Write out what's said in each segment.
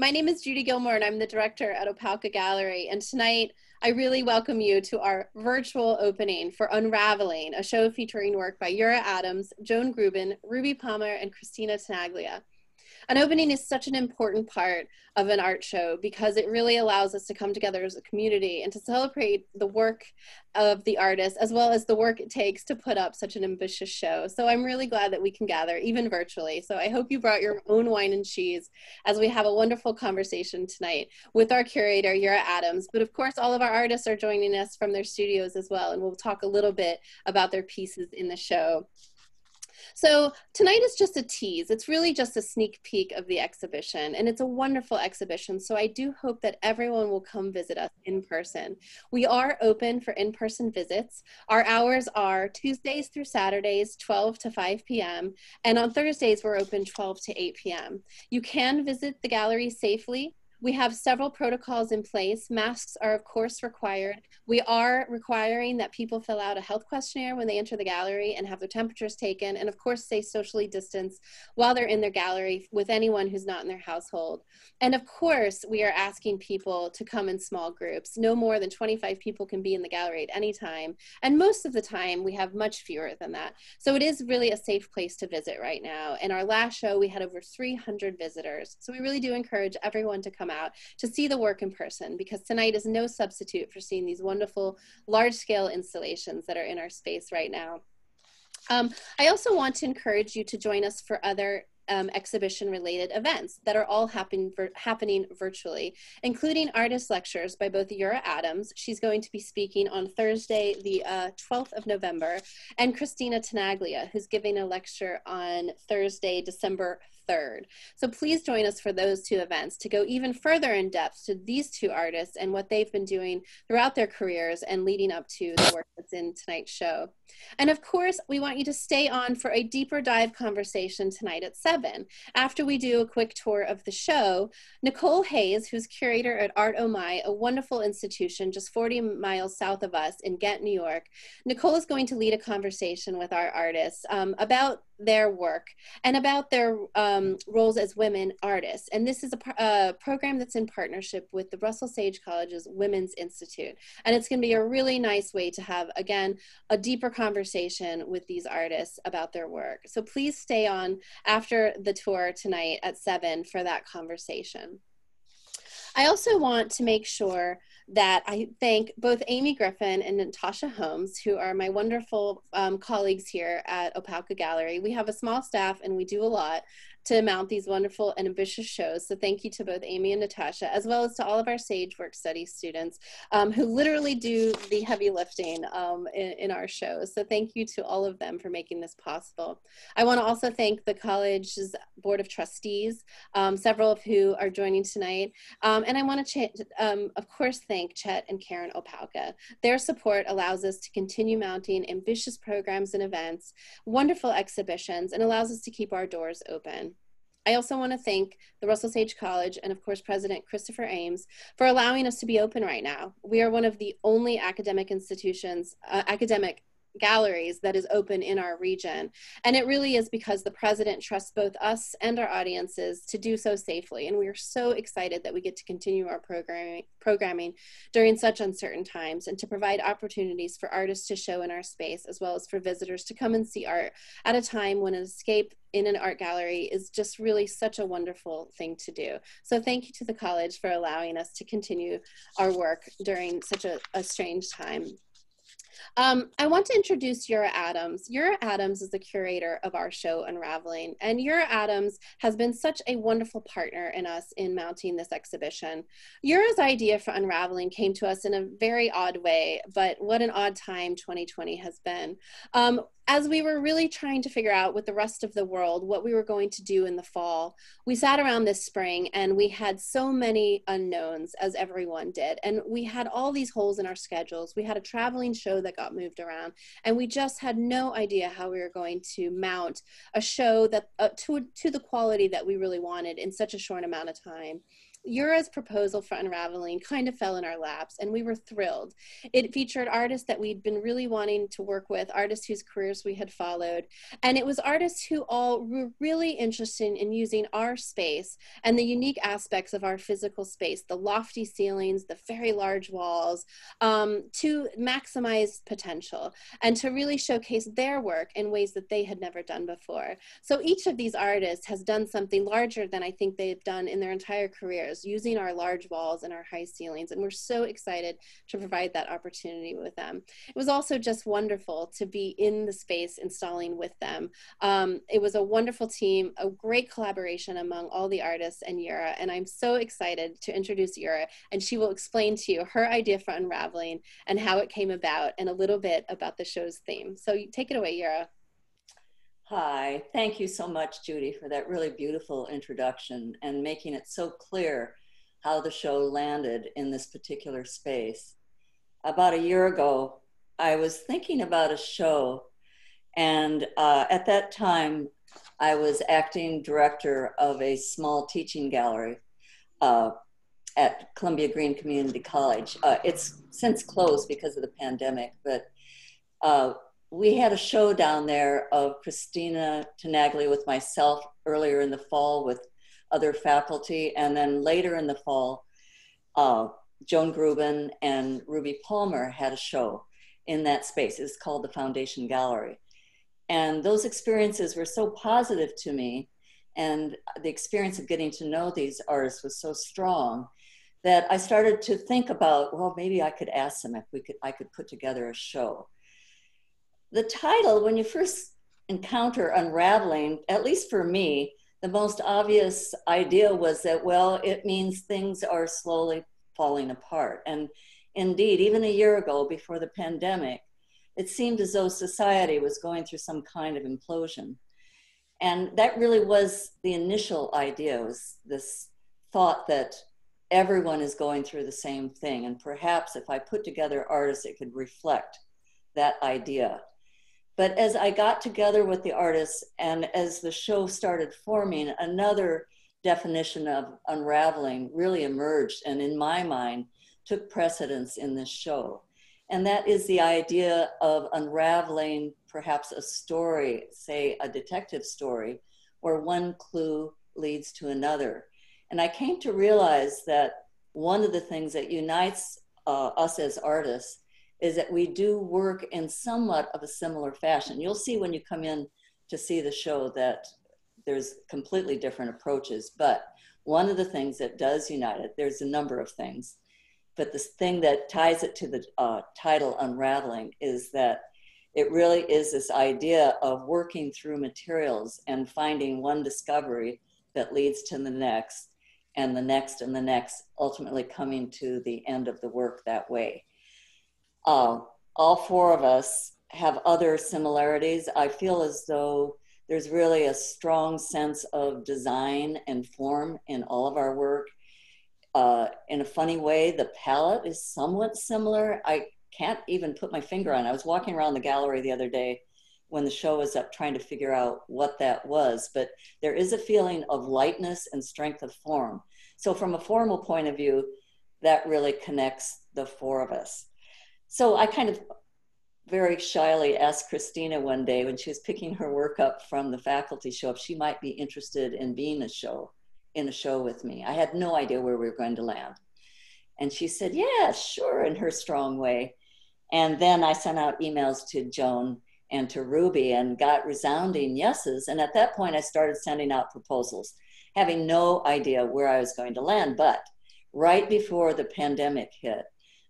My name is Judy Gilmore, and I'm the director at Opalka Gallery. And tonight, I really welcome you to our virtual opening for Unraveling, a show featuring work by Yura Adams, Joan Grubin, Ruby Palmer, and Christina Tenaglia. An opening is such an important part of an art show because it really allows us to come together as a community and to celebrate the work of the artist as well as the work it takes to put up such an ambitious show. So I'm really glad that we can gather even virtually. So I hope you brought your own wine and cheese as we have a wonderful conversation tonight with our curator, Yura Adams. But of course, all of our artists are joining us from their studios as well, and we'll talk a little bit about their pieces in the show. So tonight is just a tease. It's really just a sneak peek of the exhibition, and it's a wonderful exhibition. So I do hope that everyone will come visit us in person. We are open for in-person visits. Our hours are Tuesdays through Saturdays, 12 to 5 p.m. And on Thursdays, we're open 12 to 8 p.m. You can visit the gallery safely. We have several protocols in place. Masks are, of course, required. We are requiring that people fill out a health questionnaire when they enter the gallery and have their temperatures taken, and of course, stay socially distanced while they're in their gallery with anyone who's not in their household. And of course, we are asking people to come in small groups. No more than 25 people can be in the gallery at any time, and most of the time, we have much fewer than that. So it is really a safe place to visit right now. In our last show, we had over 300 visitors. So we really do encourage everyone to come out to see the work in person, because tonight is no substitute for seeing these wonderful large-scale installations that are in our space right now. I also want to encourage you to join us for other exhibition-related events that are all happening virtually, including artist lectures by both Yura Adams. She's going to be speaking on Thursday, the 12th of November, and Christina Tenaglia, who's giving a lecture on Thursday, December 3rd. So please join us for those two events to go even further in depth to these two artists and what they've been doing throughout their careers and leading up to the work that's in tonight's show. And of course, we want you to stay on for a deeper dive conversation tonight at 7. After we do a quick tour of the show, Nicole Hayes, who's curator at Art Oh My, a wonderful institution just 40 miles south of us in Ghent, New York, Nicole is going to lead a conversation with our artists about their work and about their roles as women artists. And this is a program that's in partnership with the Russell Sage College's Women's Institute. And it's going to be a really nice way to have, again, a deeper conversation with these artists about their work. So please stay on after the tour tonight at 7 for that conversation. I also want to make sure that I thank both Amy Griffin and Natasha Holmes, who are my wonderful colleagues here at Opalka Gallery. We have a small staff and we do a lot to mount these wonderful and ambitious shows. So thank you to both Amy and Natasha, as well as to all of our Sage Work Study students who literally do the heavy lifting in our shows. So thank you to all of them for making this possible. I want to also thank the college's Board of Trustees, several of who are joining tonight. And I want to, of course, thank Chet and Karen Opalka. Their support allows us to continue mounting ambitious programs and events, wonderful exhibitions, and allows us to keep our doors open. I also want to thank the Russell Sage College and, of course, President Christopher Ames for allowing us to be open right now. We are one of the only academic institutions, academic galleries that is open in our region. And it really is because the president trusts both us and our audiences to do so safely. And we are so excited that we get to continue our programming during such uncertain times and to provide opportunities for artists to show in our space, as well as for visitors to come and see art at a time when an escape in an art gallery is just really such a wonderful thing to do. So thank you to the college for allowing us to continue our work during such a strange time. I want to introduce Yura Adams. Yura Adams is the curator of our show, Unraveling, and Yura Adams has been such a wonderful partner in us in mounting this exhibition. Yura's idea for Unraveling came to us in a very odd way, but what an odd time 2020 has been. As we were really trying to figure out with the rest of the world what we were going to do in the fall, we sat around this spring and we had so many unknowns, as everyone did. And we had all these holes in our schedules. We had a traveling show that got moved around, and we just had no idea how we were going to mount a show that to the quality that we really wanted in such a short amount of time. Yura's proposal for Unraveling kind of fell in our laps, and we were thrilled. It featured artists that we'd been really wanting to work with, artists whose careers we had followed, and it was artists who all were really interested in using our space and the unique aspects of our physical space, the lofty ceilings, the very large walls, to maximize potential and to really showcase their work in ways that they had never done before. So each of these artists has done something larger than I think they've done in their entire careers, using our large walls and our high ceilings. And we're so excited to provide that opportunity with them. It was also just wonderful to be in the space installing with them. It was a wonderful team, a great collaboration among all the artists and Yura. And I'm so excited to introduce Yura, and she will explain to you her idea for Unraveling and how it came about and a little bit about the show's theme. So you take it away, Yura. Hi, thank you so much, Judy, for that really beautiful introduction and making it so clear how the show landed in this particular space. About a year ago, I was thinking about a show, and at that time, I was acting director of a small teaching gallery at Columbia Green Community College. It's since closed because of the pandemic, but we had a show down there of Christina Tenaglia with myself earlier in the fall with other faculty. And then later in the fall, Joan Grubin and Ruby Palmer had a show in that space. It's called the Foundation Gallery. And those experiences were so positive to me. And the experience of getting to know these artists was so strong that I started to think about, well, maybe I could ask them if I could put together a show. The title, when you first encounter Unraveling, at least for me, the most obvious idea was that, well, it means things are slowly falling apart. And indeed, even a year ago, before the pandemic, it seemed as though society was going through some kind of implosion. And that really was the initial idea, was this thought that everyone is going through the same thing. And perhaps if I put together artists, it could reflect that idea. But as I got together with the artists and as the show started forming, another definition of unraveling really emerged and in my mind took precedence in this show. And that is the idea of unraveling perhaps a story, say a detective story, where one clue leads to another. And I came to realize that one of the things that unites us as artists is that we do work in somewhat of a similar fashion. You'll see when you come in to see the show that there's completely different approaches, but one of the things that does unite it, there's a number of things, but this thing that ties it to the title Unraveling is that it really is this idea of working through materials and finding one discovery that leads to the next, and the next, and the next, ultimately coming to the end of the work that way. All four of us have other similarities. I feel as though there's really a strong sense of design and form in all of our work. In a funny way, the palette is somewhat similar. I can't even put my finger on it. I was walking around the gallery the other day when the show was up trying to figure out what that was, but there is a feeling of lightness and strength of form. So from a formal point of view, that really connects the four of us. So I kind of very shyly asked Christina one day when she was picking her work up from the faculty show if she might be interested in being in a show with me. I had no idea where we were going to land. And she said, yeah, sure, in her strong way. And then I sent out emails to Joan and to Ruby and got resounding yeses. And at that point, I started sending out proposals, having no idea where I was going to land. But right before the pandemic hit,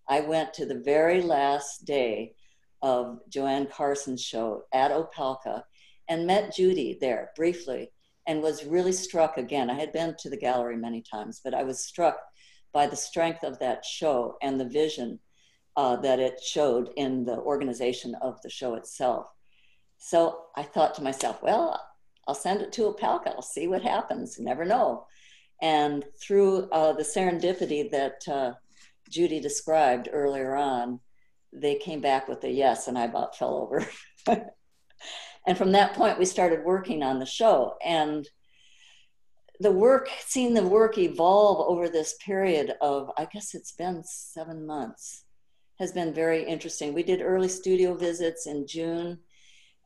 I went to the very last day of Joanne Carson's show at Opelka and met Judy there briefly and was really struck again. I had been to the gallery many times, but I was struck by the strength of that show and the vision that it showed in the organization of the show itself. So I thought to myself, well, I'll send it to Opelka. I'll see what happens. You never know. And through the serendipity that Judy described earlier on, they came back with a yes, and I about fell over. And from that point, we started working on the show. And the work, seeing the work evolve over this period of, I guess it's been 7 months, has been very interesting. We did early studio visits in June,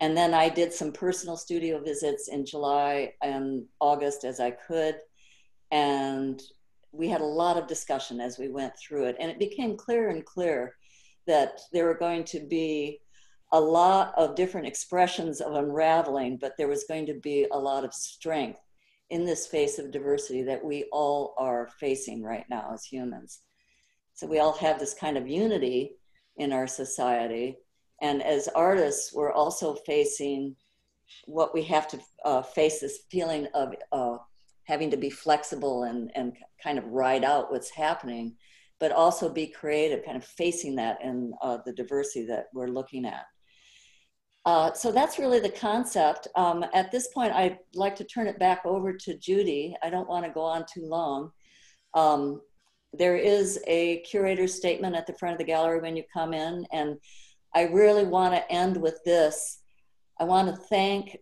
and then I did some personal studio visits in July and August as I could. And we had a lot of discussion as we went through it. And it became clearer and clearer that there were going to be a lot of different expressions of unraveling, but there was going to be a lot of strength in this face of diversity that we all are facing right now as humans. So we all have this kind of unity in our society. And as artists, we're also facing what we have to face, this feeling of having to be flexible and kind of ride out what's happening, but also be creative, kind of facing that in the diversity that we're looking at. So that's really the concept. At this point, I'd like to turn it back over to Judy. I don't want to go on too long. There is a curator's statement at the front of the gallery when you come in, and I really want to end with this. I want to thank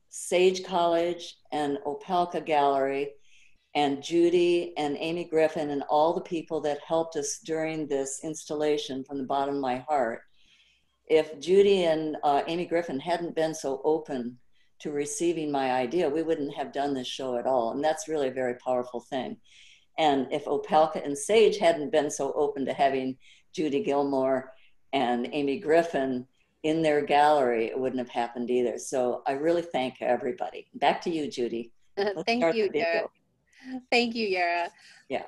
Sage College and Opelka Gallery and Judy and Amy Griffin and all the people that helped us during this installation from the bottom of my heart. If Judy and Amy Griffin hadn't been so open to receiving my idea, we wouldn't have done this show at all. And that's really a very powerful thing. And if Opelka and Sage hadn't been so open to having Judy Gilmore and Amy Griffin in their gallery, it wouldn't have happened either. So I really thank everybody. Back to you, Judy. Thank you, Yura. Thank you, Yura. Yeah.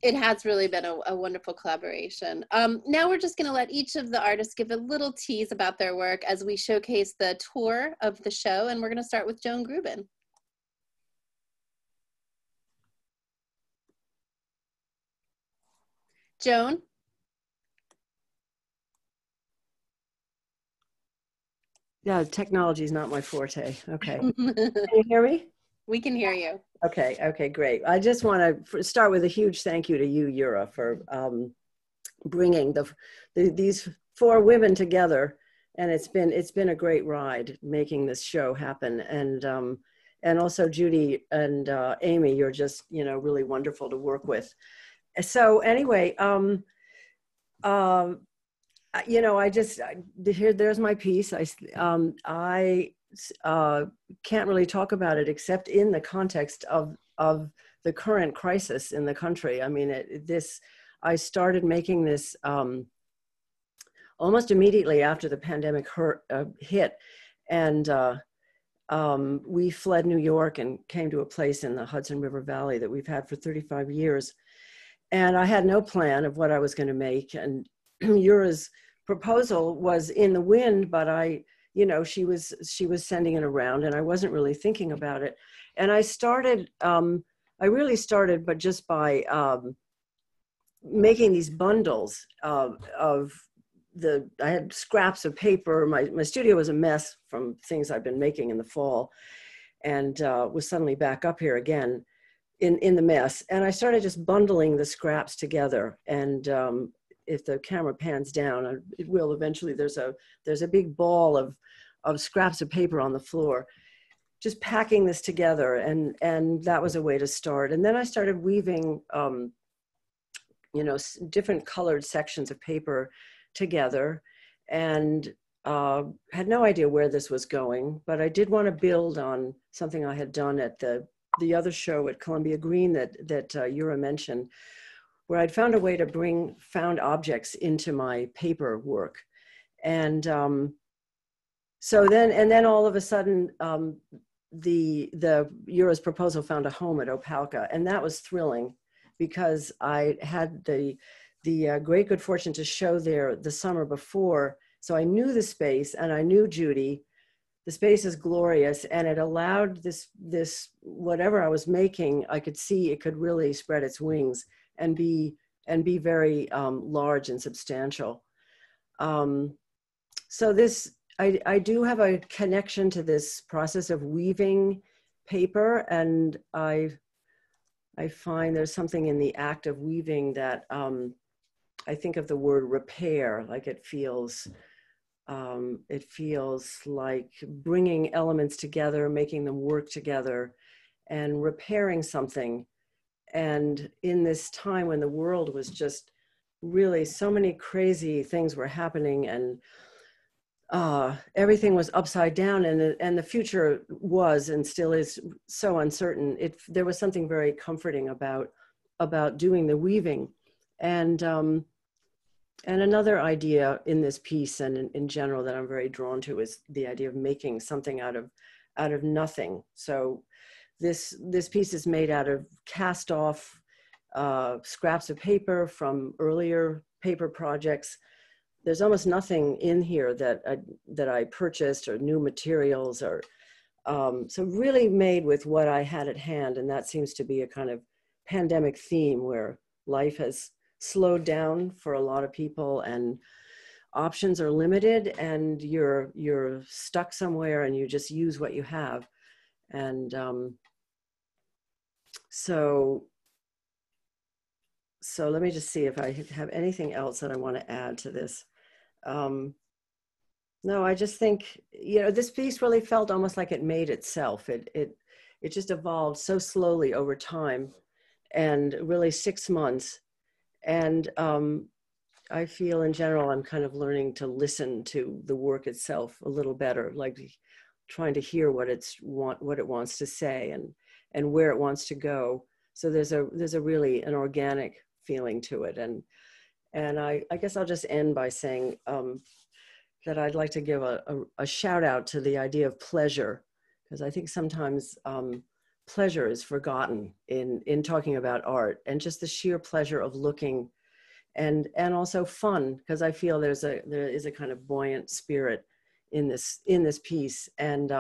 It has really been a wonderful collaboration. Now we're just going to let each of the artists give a little tease about their work as we showcase the tour of the show. And we're going to start with Joan Grubin. Joan? Yeah, technology is not my forte. Okay. Can you hear me? We can hear you. Okay, great. I just want to start with a huge thank you to you, Yura, for bringing these 4 women together, and it's been a great ride making this show happen. And also Judy and Amy, you're just really wonderful to work with. So anyway, there's my piece. I can't really talk about it except in the context of the current crisis in the country. I mean, I started making this almost immediately after the pandemic hit, and we fled New York and came to a place in the Hudson River Valley that we've had for 35 years. And I had no plan of what I was going to make. And Yura's proposal was in the wind, but she was sending it around, and I wasn't really thinking about it. And I really started, but just by making these bundles I had scraps of paper. My studio was a mess from things I've been making in the fall, and was suddenly back up here again in the mess. And I started just bundling the scraps together. And if the camera pans down, it will eventually. There's a big ball of scraps of paper on the floor, just packing this together, and that was a way to start. And then I started weaving, different colored sections of paper together, and had no idea where this was going, but I did want to build on something I had done at the other show at Columbia Green that Yura mentioned, where I'd found a way to bring found objects into my paper work. And so then all of a sudden, the Yura's proposal found a home at Opelka, and that was thrilling because I had the great good fortune to show there the summer before. So I knew the space, and I knew Judy. The space is glorious, and it allowed this whatever I was making, I could see it could really spread its wings and be very large and substantial. So I do have a connection to this process of weaving paper, and I find there's something in the act of weaving that I think of the word repair, like it feels like bringing elements together, making them work together, and repairing something. And in this time when the world was just really, so many crazy things were happening, and everything was upside down, and the future was and still is so uncertain. There was something very comforting about doing the weaving. And another idea in this piece and in general that I'm very drawn to is the idea of making something out of nothing. So this piece is made out of cast off scraps of paper from earlier paper projects. There's almost nothing in here that I purchased, or new materials, or so really made with what I had at hand. And that seems to be a kind of pandemic theme, where life has slowed down for a lot of people and options are limited, and you're stuck somewhere and you just use what you have. And so let me just see if I have anything else that I want to add to this. No, I just think, this piece really felt almost like it made itself. It just evolved so slowly over time, and really 6 months. And I feel in general, I'm kind of learning to listen to the work itself a little better, like trying to hear what it wants to say and where it wants to go. So there's a really an organic feeling to it. And I guess I'll just end by saying that I'd like to give a shout out to the idea of pleasure, because I think sometimes pleasure is forgotten in talking about art, and just the sheer pleasure of looking, and also fun, because I feel there is a kind of buoyant spirit in this piece, and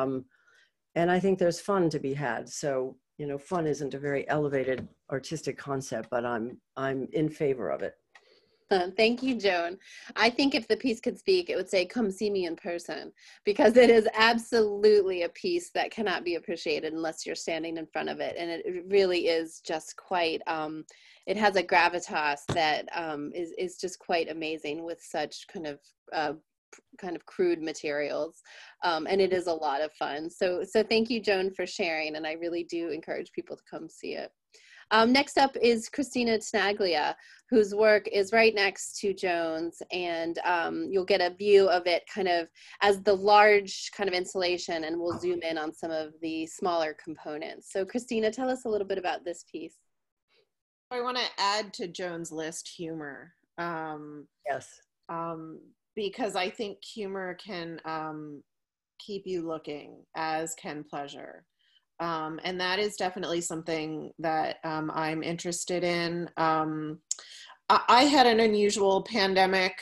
I think there's fun to be had. So fun isn't a very elevated artistic concept, but I'm in favor of it. Thank you, Joan. I think if the piece could speak, it would say, "Come see me in person," because it is absolutely a piece that cannot be appreciated unless you're standing in front of it. And it really is just quite, it has a gravitas that is just quite amazing, with such kind of crude materials. And it is a lot of fun. So thank you, Joan, for sharing. And I really do encourage people to come see it. Next up is Christina Tenaglia, whose work is right next to Joan's, and you'll get a view of it kind of as the large kind of installation, and we'll zoom in on some of the smaller components. So Christina, tell us a little bit about this piece. I want to add to Joan's list humor. Yes. Because I think humor can keep you looking, as can pleasure. And that is definitely something that I'm interested in. I had an unusual pandemic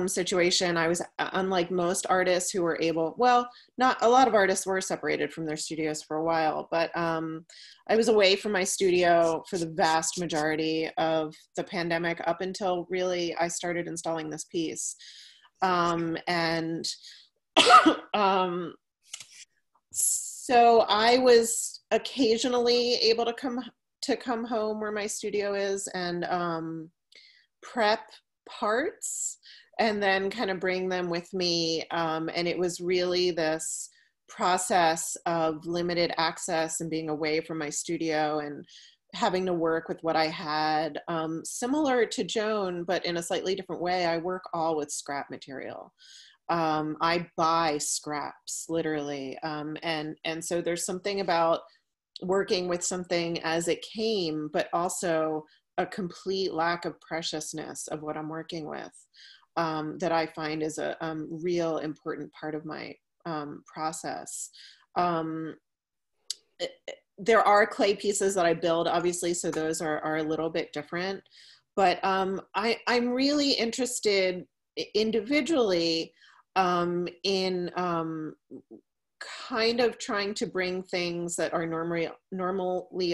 situation. I was, unlike most artists who were able, well, not a lot of artists were separated from their studios for a while, but I was away from my studio for the vast majority of the pandemic, up until really I started installing this piece. So I was occasionally able to come home where my studio is and prep parts and then kind of bring them with me. And it was really this process of limited access and being away from my studio and having to work with what I had. Similar to Joan, but in a slightly different way, I work all with scrap material. I buy scraps, literally. And so there's something about working with something as it came, but also a complete lack of preciousness of what I'm working with, that I find is a real important part of my process. There are clay pieces that I build, obviously, so those are a little bit different. But I'm really interested individually in kind of trying to bring things that are normally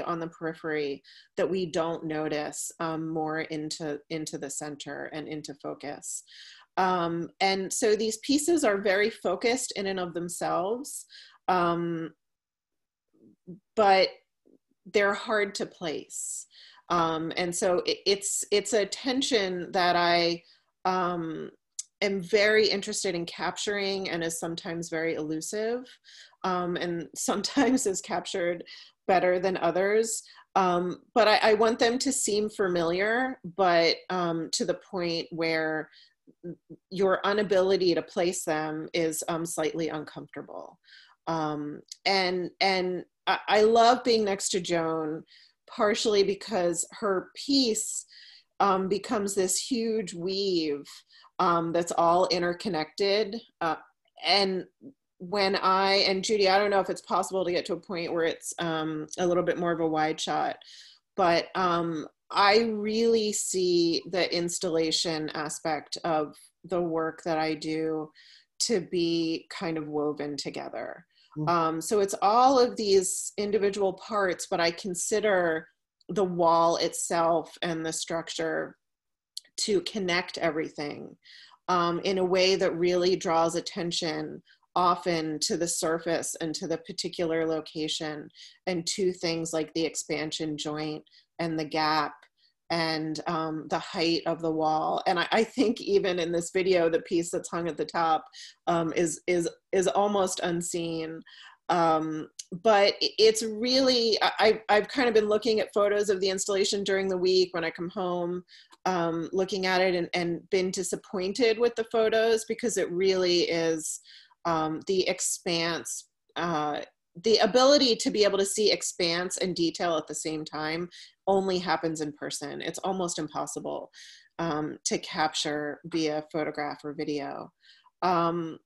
on the periphery that we don't notice more into the center and into focus. And so these pieces are very focused in and of themselves, but they're hard to place. And so it's a tension that I am very interested in capturing, and is sometimes very elusive, and sometimes is captured better than others. But I want them to seem familiar, but to the point where your inability to place them is slightly uncomfortable. And I love being next to Joan, partially because her piece becomes this huge weave that's all interconnected. And when and Judy, I don't know if it's possible to get to a point where it's a little bit more of a wide shot, but I really see the installation aspect of the work that I do to be kind of woven together. So it's all of these individual parts, but I consider the wall itself and the structure to connect everything in a way that really draws attention often to the surface and to the particular location, and to things like the expansion joint and the gap and the height of the wall. And I think even in this video, the piece that's hung at the top is almost unseen. But it's really, I've kind of been looking at photos of the installation during the week when I come home, looking at it and been disappointed with the photos, because it really is the expanse, the ability to be able to see expanse and detail at the same time only happens in person. It's almost impossible to capture via photograph or video. And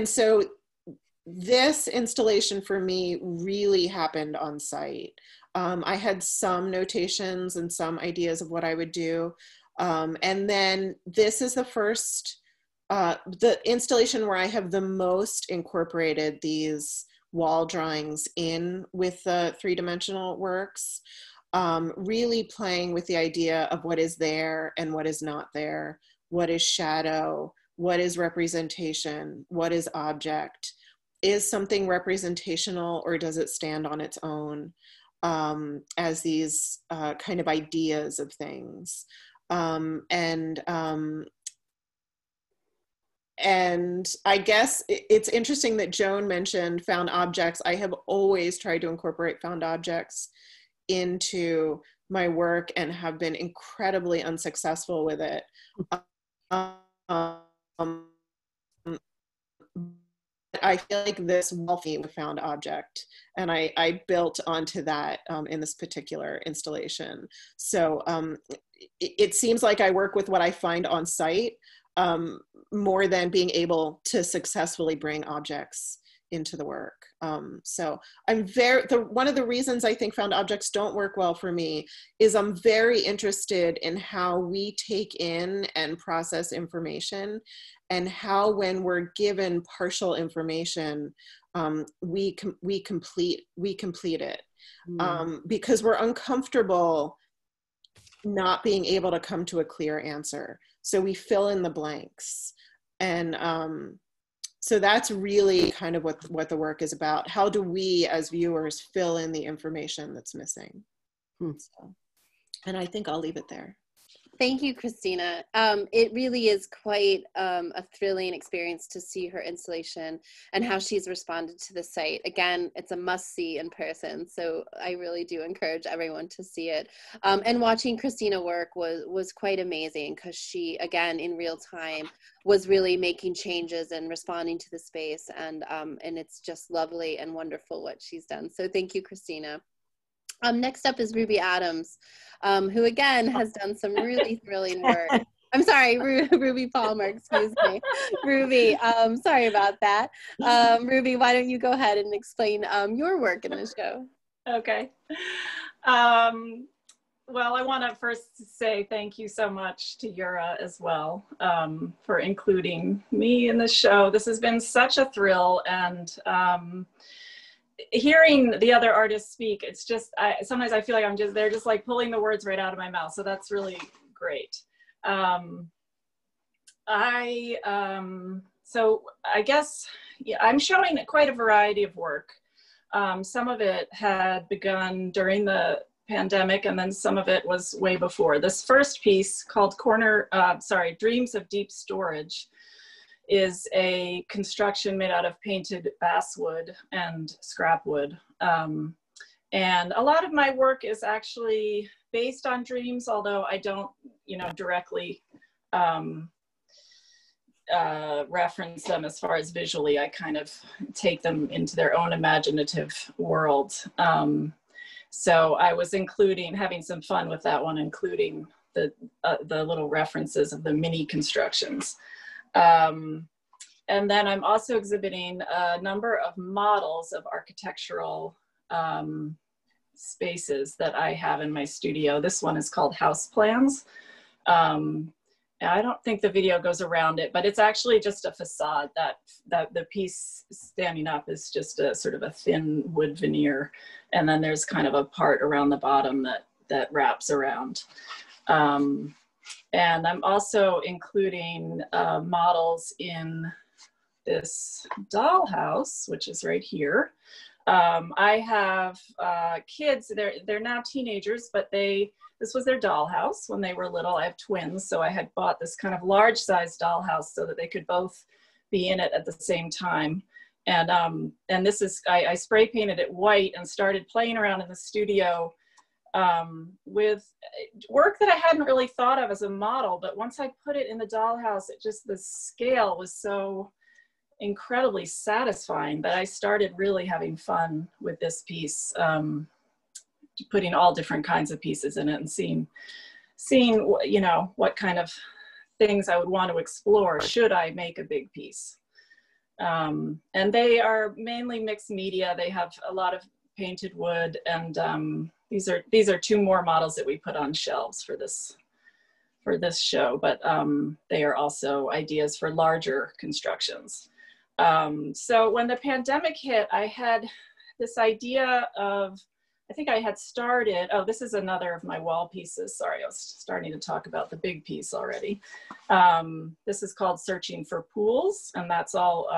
so this installation for me really happened on site. I had some notations and some ideas of what I would do. And then this is the first, the installation where I have the most incorporated these wall drawings in with the three-dimensional works, really playing with the idea of what is there and what is not there, what is shadow, what is representation, what is object. Is something representational, or does it stand on its own as these kind of ideas of things? And I guess it's interesting that Joan mentioned found objects. I have always tried to incorporate found objects into my work and have been incredibly unsuccessful with it. I feel like this wealthy found object, and I built onto that in this particular installation. So it seems like I work with what I find on site more than being able to successfully bring objects into the work. So I'm one of the reasons I think found objects don't work well for me is I'm very interested in how we take in and process information, and how, when we're given partial information, we complete it, because we're uncomfortable not being able to come to a clear answer. So we fill in the blanks. And so that's really kind of what the work is about. How do we as viewers fill in the information that's missing? So, and I think I'll leave it there. Thank you, Christina. It really is quite a thrilling experience to see her installation and how she's responded to the site. Again, it's a must-see in person, so I really do encourage everyone to see it. And watching Christina work was quite amazing, because she, again, in real time, was really making changes and responding to the space, and it's just lovely and wonderful what she's done. So thank you, Christina. Next up is Ruby Adams, who again has done some really thrilling work. I'm sorry, Ruby Palmer, excuse me. Ruby, sorry about that. Ruby, why don't you go ahead and explain your work in the show? Okay. Well, I want to first say thank you so much to Yura as well for including me in the show. This has been such a thrill, and hearing the other artists speak, it's just, sometimes I feel like they're just like pulling the words right out of my mouth. So that's really great. So I guess, yeah, I'm showing quite a variety of work. Some of it had begun during the pandemic, and then some of it was way before. This first piece, called Dreams of Deep Storage, is a construction made out of painted basswood and scrap wood. And a lot of my work is actually based on dreams, although I don't, directly reference them as far as visually. I kind of take them into their own imaginative world. So I was having some fun with that one, including the little references of the mini constructions. And then I'm also exhibiting a number of models of architectural spaces that I have in my studio. This one is called House Plans. I don't think the video goes around it, but it's actually just a facade that the piece standing up is just a sort of a thin wood veneer. And then there's kind of a part around the bottom that wraps around. And I'm also including models in this dollhouse, which is right here. I have kids, they're now teenagers, but this was their dollhouse when they were little. I have twins, so I had bought this kind of large size dollhouse so that they could both be in it at the same time. And this is, I spray painted it white and started playing around in the studio with work that I hadn't really thought of as a model, but once I put it in the dollhouse, the scale was so incredibly satisfying that I started really having fun with this piece, putting all different kinds of pieces in it and seeing what kind of things I would want to explore should I make a big piece. And they are mainly mixed media. They have a lot of painted wood, and these are two more models that we put on shelves for this show, but they are also ideas for larger constructions. So when the pandemic hit, I had this idea of, I think I had started, this is another of my wall pieces. Sorry, I was starting to talk about the big piece already. This is called Searching for Pools, and that's all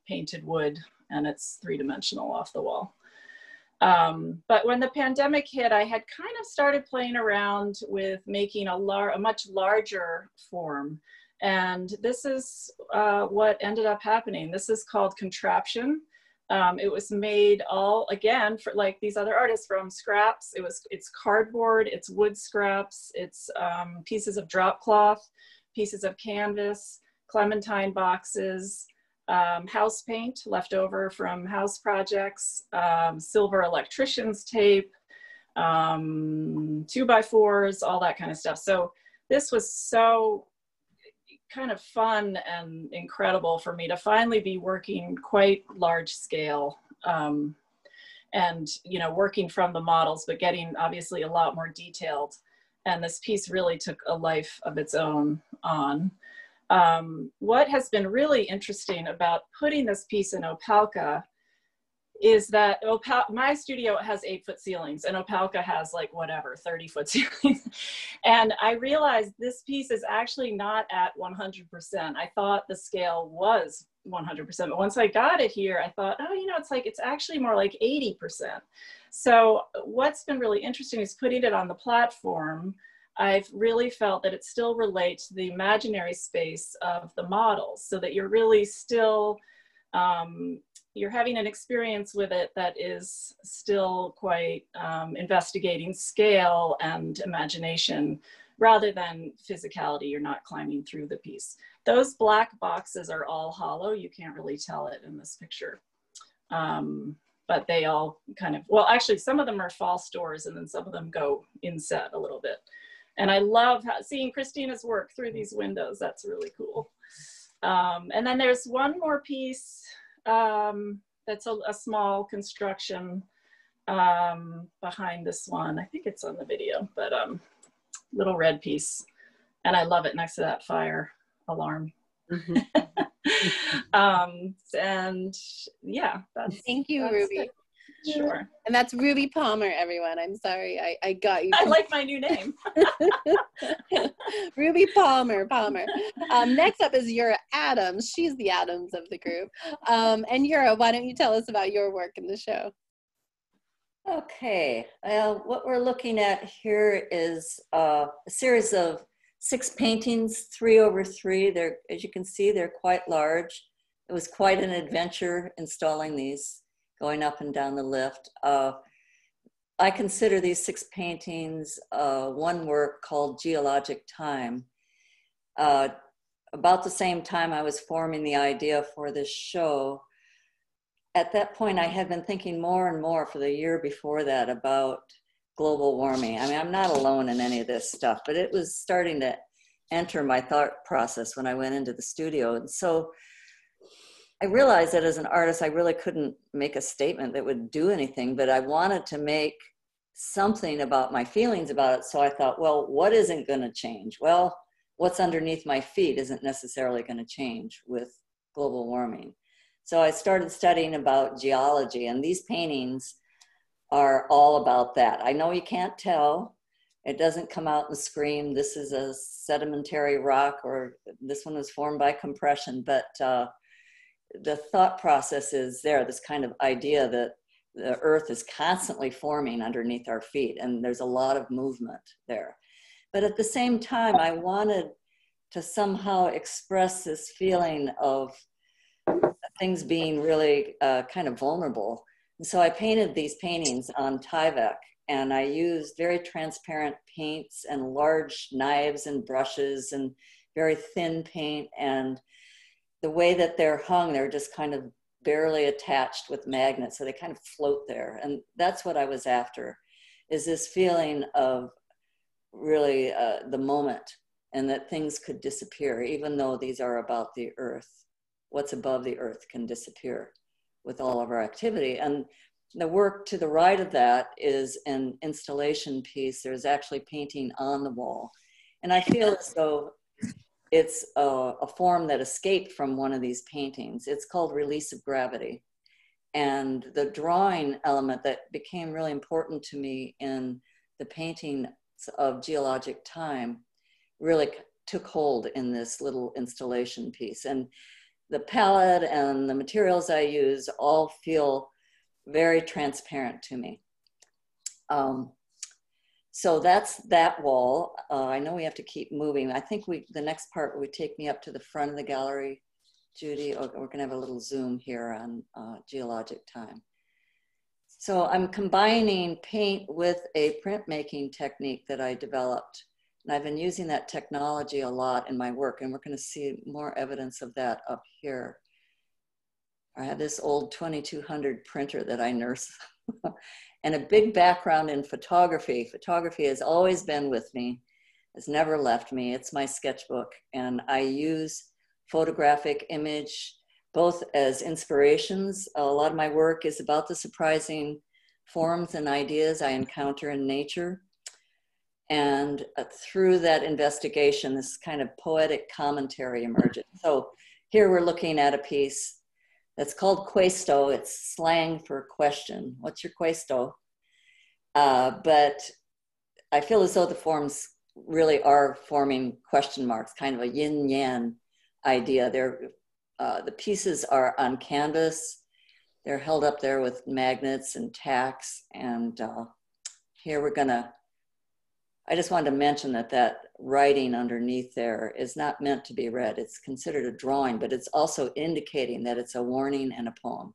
painted wood, and it's 3-dimensional off the wall. But when the pandemic hit, I had kind of started playing around with making a much larger form. And this is what ended up happening. This is called Contraption. It was made again, for like these other artists, from scraps. It's cardboard, it's wood scraps, it's pieces of drop cloth, pieces of canvas, clementine boxes, house paint left over from house projects, silver electrician's tape, 2x4s, all that kind of stuff. So this was so kind of fun and incredible for me to finally be working quite large scale, and working from the models, but getting obviously a lot more detailed. And this piece really took a life of its own on. What has been really interesting about putting this piece in Opalka is that my studio has 8-foot ceilings, and Opalka has 30-foot ceilings. And I realized this piece is actually not at 100%. I thought the scale was 100%, but once I got it here, I thought, it's actually more like 80%. So what's been really interesting is putting it on the platform. I've really felt that it still relates to the imaginary space of the models, so that you're really still, you're having an experience with it that is still quite investigating scale and imagination rather than physicality. You're not climbing through the piece. Those black boxes are all hollow. You can't really tell it in this picture. But they all kind of, actually some of them are false doors, and then some of them go inset a little bit. And I love seeing Christina's work through these windows. That's really cool. And then there's one more piece that's a small construction behind this one. I think it's on the video, but little red piece. And I love it next to that fire alarm. Mm-hmm. And yeah, thank you, Ruby. It. Sure. And that's Ruby Palmer, everyone. I'm sorry, I got you. I like my new name. Ruby Palmer. Next up is Yura Adams. She's the Adams of the group. And Yura, why don't you tell us about your work in the show? Okay, what we're looking at here is a series of 6 paintings, 3x3. They're, as you can see, they're quite large. It was quite an adventure installing these, going up and down the lift. I consider these 6 paintings one work called Geologic Time. About the same time I was forming the idea for this show, at that point I had been thinking more and more for the year before that about global warming. I mean, I'm not alone in any of this stuff, but it was starting to enter my thought process when I went into the studio. And so I realized that as an artist, I really couldn't make a statement that would do anything, but I wanted to make something about my feelings about it. So I thought, well, what isn't going to change? Well, what's underneath my feet isn't necessarily going to change with global warming. So I started studying about geology, and these paintings are all about that. I know you can't tell. It doesn't come out and scream, this is a sedimentary rock, or this one was formed by compression, but the thought process is there, this kind of idea that the earth is constantly forming underneath our feet, and there's a lot of movement there. But at the same time, I wanted to somehow express this feeling of things being really kind of vulnerable. And so I painted these paintings on Tyvek, and I used very transparent paints and large knives and brushes and very thin paint. And the way that they're hung, they're just kind of barely attached with magnets, so they kind of float there. And that's what I was after, is this feeling of really the moment, and that things could disappear, even though these are about the earth. What's above the earth can disappear with all of our activity. And the work to the right of that is an installation piece. There's actually painting on the wall. And I feel as though it's a form that escaped from one of these paintings. It's called Release of Gravity. And the drawing element that became really important to me in the painting of Geologic Time really took hold in this little installation piece. And the palette and the materials I use all feel very transparent to me. So that's that wall. I know we have to keep moving. I think the next part would take me up to the front of the gallery, Judy. We're gonna have a little zoom here on Geologic Time. So I'm combining paint with a printmaking technique that I developed. And I've been using that technology a lot in my work, and we're going to see more evidence of that up here. I have this old 2200 printer that I nurse, and a big background in photography. Photography has always been with me, has never left me. It's my sketchbook, and I use photographic image both as inspirations. A lot of my work is about the surprising forms and ideas I encounter in nature. And through that investigation, this kind of poetic commentary emerges. So here we're looking at a piece that's called Questo. It's slang for question. What's your Questo? But I feel as though the forms really are forming question marks, kind of a yin-yang idea. The pieces are on canvas. They're held up there with magnets and tacks. And here we're gonna, I just wanted to mention that writing underneath there is not meant to be read. It's considered a drawing, but it's also indicating that it's a warning and a poem.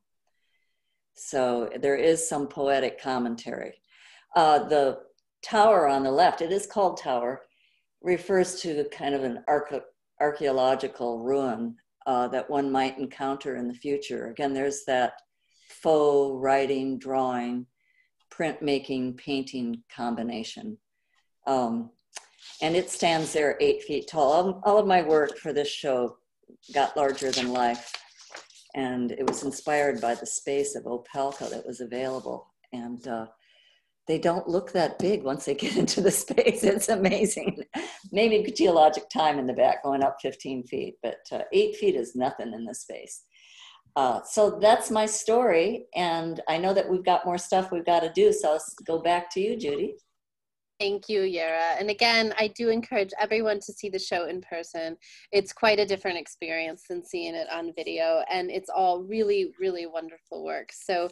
So there is some poetic commentary. The tower on the left, it is called tower, refers to kind of an archaeological ruin that one might encounter in the future. Again, there's that faux writing, drawing, printmaking, painting combination. And it stands there 8 feet tall. All of my work for this show got larger than life. And it was inspired by the space of Opelka that was available. And they don't look that big once they get into the space. It's amazing. Maybe Geologic Time in the back going up 15 feet, but 8 feet is nothing in this space. So that's my story. And I know that we've got more stuff we've got to do. So I'll go back to you, Judy. Thank you, Yura. And again, I do encourage everyone to see the show in person. It's quite a different experience than seeing it on video, and it's all really, really wonderful work. So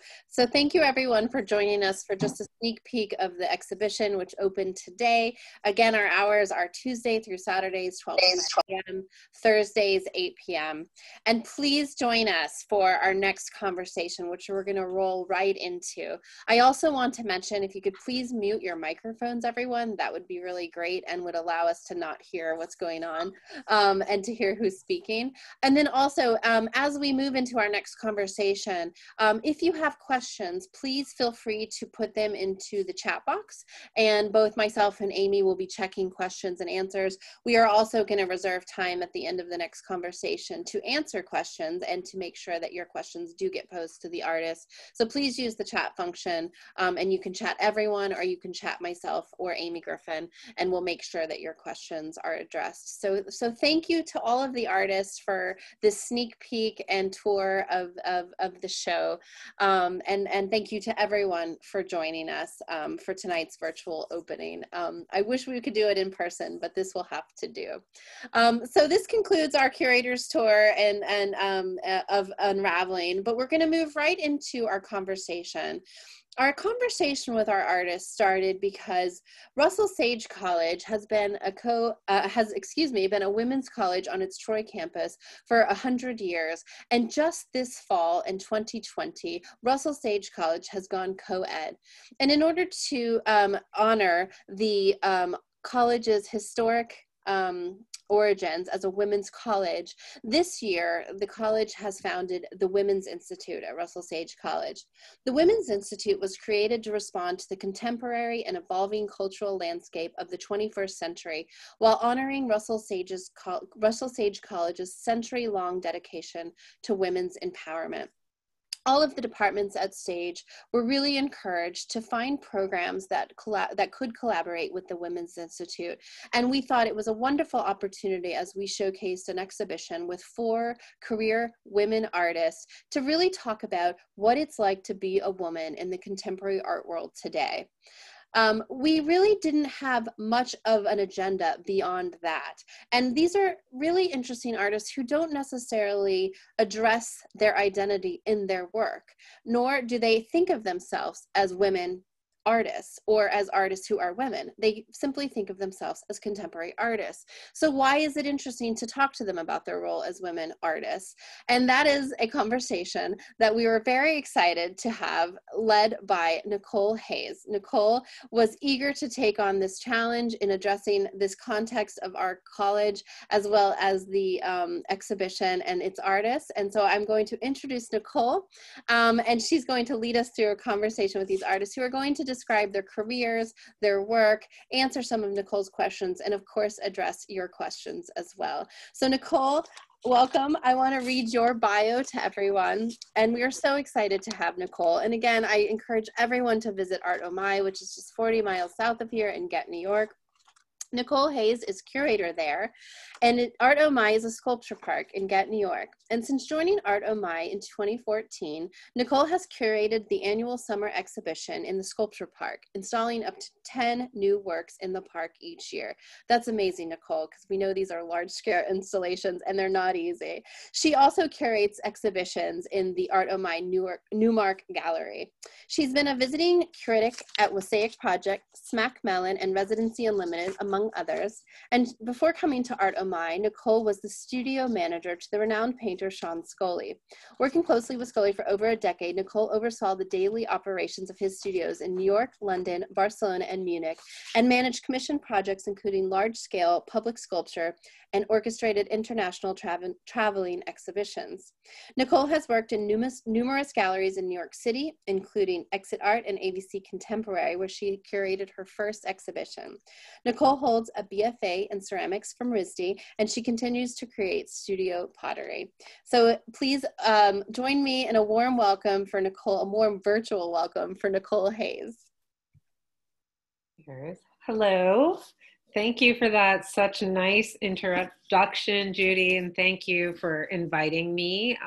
thank you everyone for joining us for just a sneak peek of the exhibition, which opened today. Again, our hours are Tuesday through Saturdays, 12 p.m., Thursdays, 8 p.m. And please join us for our next conversation, which we're going to roll right into. I also want to mention, if you could please mute your microphones, everyone, that would be really great and would allow us to not hear what's going on and to hear who's speaking. And then also, as we move into our next conversation, if you have questions, please feel free to put them into the chat box, and both myself and Amy will be checking questions and answers. We are also going to reserve time at the end of the next conversation to answer questions and to make sure that your questions do get posed to the artist. So please use the chat function, and you can chat everyone, or you can chat myself or Amy Griffin, and we'll make sure that your questions are addressed. So thank you to all of the artists for this sneak peek and tour of the show. And thank you to everyone for joining us for tonight's virtual opening. I wish we could do it in person, but this will have to do. So this concludes our curator's tour of Unraveling, but we're going to move right into our conversation. Our conversation with our artist started because Russell Sage College has been a women's college on its Troy campus for 100 years. And just this fall in 2020, Russell Sage College has gone co-ed. And in order to honor the college's historic origins as a women's college, this year the college has founded the Women's Institute at Russell Sage College. The Women's Institute was created to respond to the contemporary and evolving cultural landscape of the 21st century while honoring Russell Sage College's century-long dedication to women's empowerment. All of the departments at Sage were really encouraged to find programs that could collaborate with the Women's Institute. And we thought it was a wonderful opportunity as we showcased an exhibition with 4 career women artists to really talk about what it's like to be a woman in the contemporary art world today. We really didn't have much of an agenda beyond that. And these are really interesting artists who don't necessarily address their identity in their work, nor do they think of themselves as women artists or as artists who are women. They simply think of themselves as contemporary artists. So why is it interesting to talk to them about their role as women artists? And that is a conversation that we were very excited to have, led by Nicole Hayes. Nicole was eager to take on this challenge in addressing this context of our college, as well as the exhibition and its artists. And so I'm going to introduce Nicole, and she's going to lead us through a conversation with these artists who are going to describe their careers, their work, answer some of Nicole's questions, and of course, address your questions as well. So Nicole, welcome. I want to read your bio to everyone, and we are so excited to have Nicole. And again, I encourage everyone to visit Art Omai, which is just 40 miles south of here in Ghent, New York. Nicole Hayes is curator there, and Art Omai is a sculpture park in Ghent, New York. And since joining Art Omai in 2014, Nicole has curated the annual summer exhibition in the sculpture park, installing up to 10 new works in the park each year. That's amazing, Nicole, because we know these are large-scale installations and they're not easy. She also curates exhibitions in the Art Omai Newmark Gallery. She's been a visiting critic at Wasaic Project, Smack Melon, and Residency Unlimited, among others. And before coming to Art Omai, Nicole was the studio manager to the renowned painter Sean Scully. Working closely with Scully for over a decade, Nicole oversaw the daily operations of his studios in New York, London, Barcelona, and Munich, and managed commissioned projects including large-scale public sculpture and orchestrated international traveling exhibitions. Nicole has worked in numerous galleries in New York City, including Exit Art and ABC Contemporary, where she curated her first exhibition. Nicole holds a BFA in ceramics from RISD, and she continues to create studio pottery. So please join me in a warm welcome for Nicole, a warm virtual welcome for Nicole Hayes. Hello. Thank you for that. Such a nice introduction, Judy, and thank you for inviting me.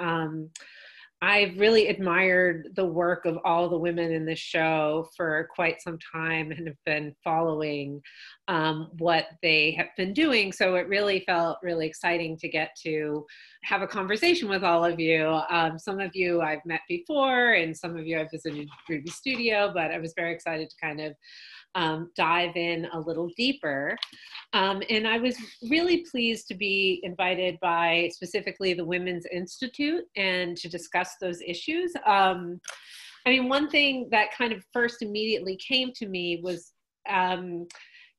I've really admired the work of all the women in this show for quite some time and have been following what they have been doing. So it really felt really exciting to get to have a conversation with all of you. Some of you I've met before, and some of you I've visited Ruby's studio, but I was very excited to kind of dive in a little deeper. And I was really pleased to be invited by specifically the Women's Institute and to discuss those issues. I mean, one thing that kind of first immediately came to me was,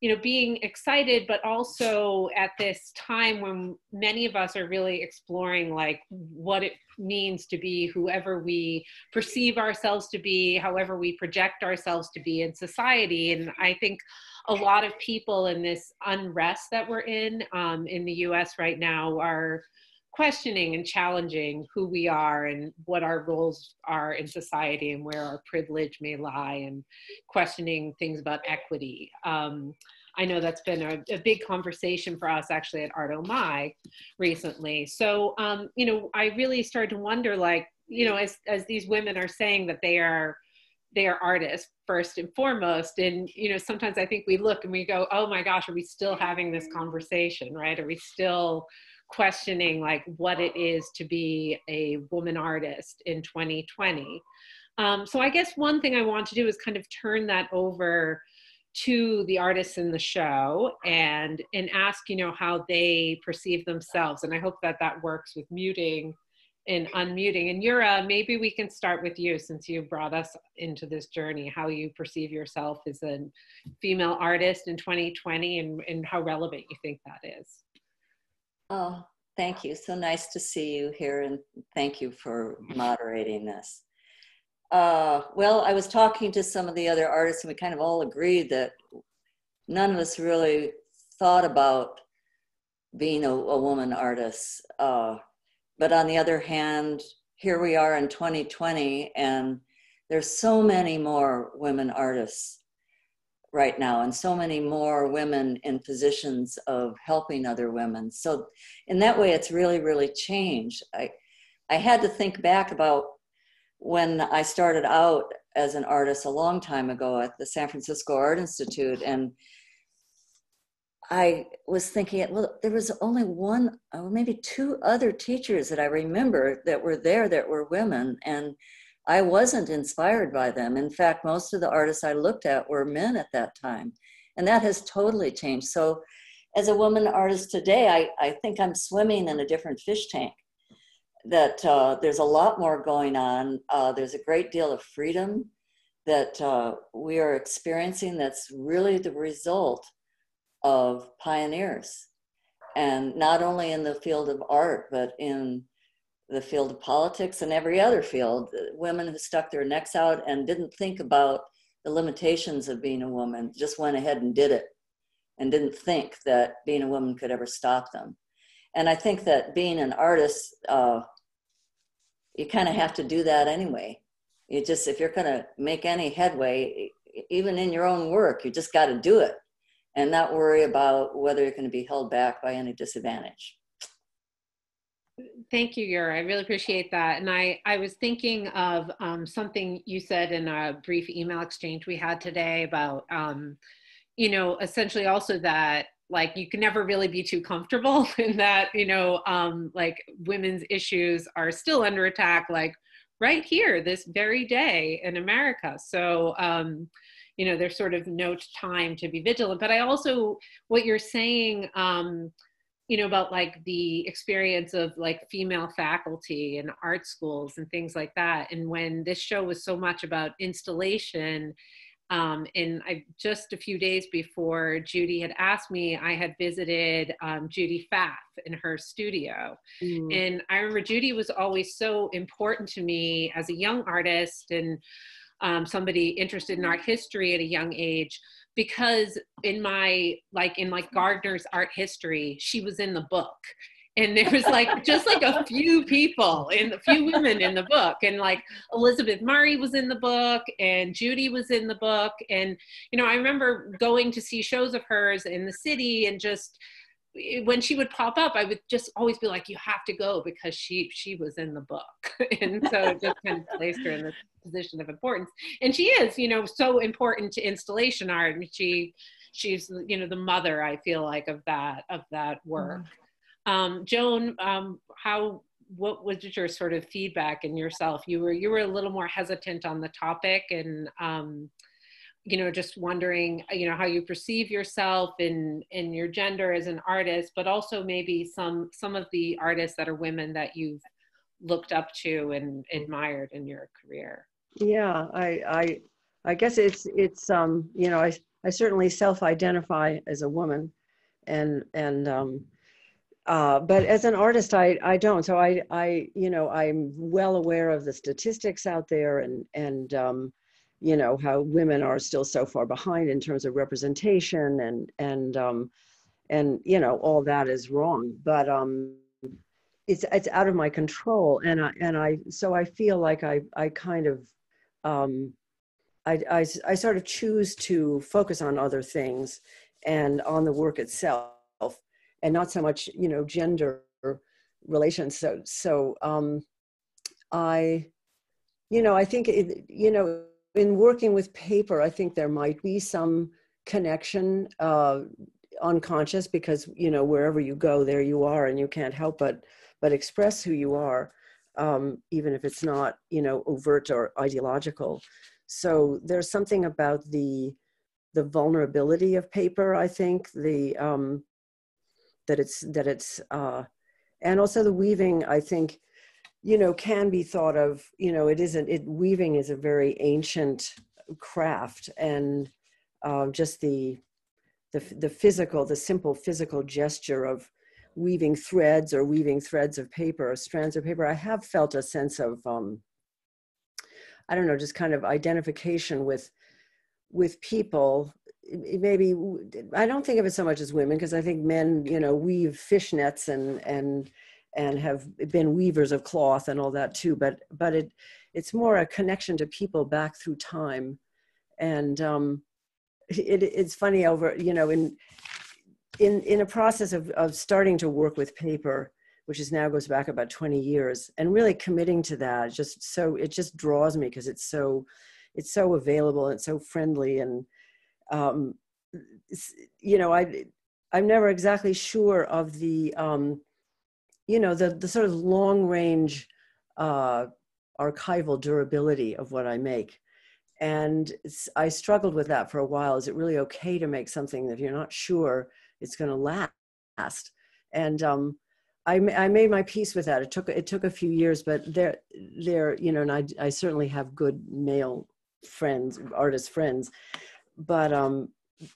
you know, being excited, but also at this time when many of us are really exploring like what it means to be whoever we perceive ourselves to be, however we project ourselves to be in society. And I think a lot of people in this unrest that we're in the US right now are questioning and challenging who we are and what our roles are in society and where our privilege may lie, and questioning things about equity. I know that's been a big conversation for us actually at Art My recently. So, you know, I really started to wonder, like, you know, as these women are saying that they are artists first and foremost. And, you know, sometimes I think we look and we go, oh my gosh, are we still having this conversation, right? Are we still questioning like what it is to be a woman artist in 2020? So I guess one thing I want to do is kind of turn that over to the artists in the show and ask, you know, how they perceive themselves. And I hope that that works with muting and unmuting. And Yura, maybe we can start with you, since you brought us into this journey, how you perceive yourself as a female artist in 2020 and how relevant you think that is. Oh, thank you. So nice to see you here, and thank you for moderating this. Well, I was talking to some of the other artists, and we kind of all agreed that none of us really thought about being a woman artist. But on the other hand, here we are in 2020, and there's so many more women artists right now, and so many more women in positions of helping other women. So in that way, it's really, really changed. I had to think back about when I started out as an artist a long time ago at the San Francisco Art Institute, and I was thinking, well, there was only one or maybe two other teachers that I remember that were there that were women, and I wasn't inspired by them. In fact, most of the artists I looked at were men at that time, and that has totally changed. So as a woman artist today, I think I'm swimming in a different fish tank, that there's a lot more going on. There's a great deal of freedom that we are experiencing that's really the result of pioneers, and not only in the field of art, but in the field of politics and every other field. Women who stuck their necks out and didn't think about the limitations of being a woman, just went ahead and did it, and didn't think that being a woman could ever stop them. And I think that being an artist, you kind of have to do that anyway. You just, if you're gonna make any headway, even in your own work, you just got to do it and not worry about whether you're going to be held back by any disadvantage. Thank you, Yura. I really appreciate that. And I was thinking of something you said in a brief email exchange we had today about, you know, essentially also that, like, you can never really be too comfortable in that, you know, like women's issues are still under attack, like right here, this very day in America. So, you know, there's sort of no time to be vigilant. But I also, what you're saying, you know, about like the experience of like female faculty in art schools and things like that. And when this show was so much about installation, and just a few days before Judy had asked me, I had visited Judy Pfaff in her studio. And I remember Judy was always so important to me as a young artist and somebody interested in art history at a young age, because in Gardner's art history, she was in the book. And there was like, just like a few people and a few women in the book. And like Elizabeth Murray was in the book and Judy was in the book. And, you know, I remember going to see shows of hers in the city and just when she would pop up, I would just always be like, you have to go because she was in the book. And so it just kind of placed her in this position of importance. And she is, you know, so important to installation art. And she's, you know, the mother, I feel like, of that work. Joan, what was your sort of feedback in yourself? You were a little more hesitant on the topic, and you know, just wondering, you know, how you perceive yourself in your gender as an artist, but also maybe some of the artists that are women that you've looked up to and admired in your career. Yeah, I guess it's you know, I certainly self-identify as a woman, and but as an artist, I don't. So I you know, I'm well aware of the statistics out there, and you know, how women are still so far behind in terms of representation, and you know, all that is wrong. But it's out of my control, and so I feel like I kind of I sort of choose to focus on other things and on the work itself, and not so much, you know, gender relations. So I, you know, I think you know, in working with paper, I think there might be some connection, unconscious, because, you know, wherever you go, there you are, and you can't help but express who you are, even if it's not, you know, overt or ideological. So there's something about the vulnerability of paper, I think, that it's and also the weaving, I think, you know, can be thought of, you know, weaving is a very ancient craft, and just the physical, the simple physical gesture of weaving threads of paper, or strands of paper. I have felt a sense of, I don't know, just kind of identification with people. Maybe, I don't think of it so much as women, because I think men, you know, weave fishnets and have been weavers of cloth and all that too, but it's more a connection to people back through time. And it's funny, over, you know, in a process of starting to work with paper, which is now goes back about 20 years, and really committing to that, it just draws me, because it's so available and so friendly. And you know, I'm never exactly sure of the you know, the sort of long range archival durability of what I make. And I struggled with that for a while. Is it really okay to make something that you're not sure it's going to last? And I made my peace with that. It took a few years, but there, you know, and I certainly have good male friends, artist friends, but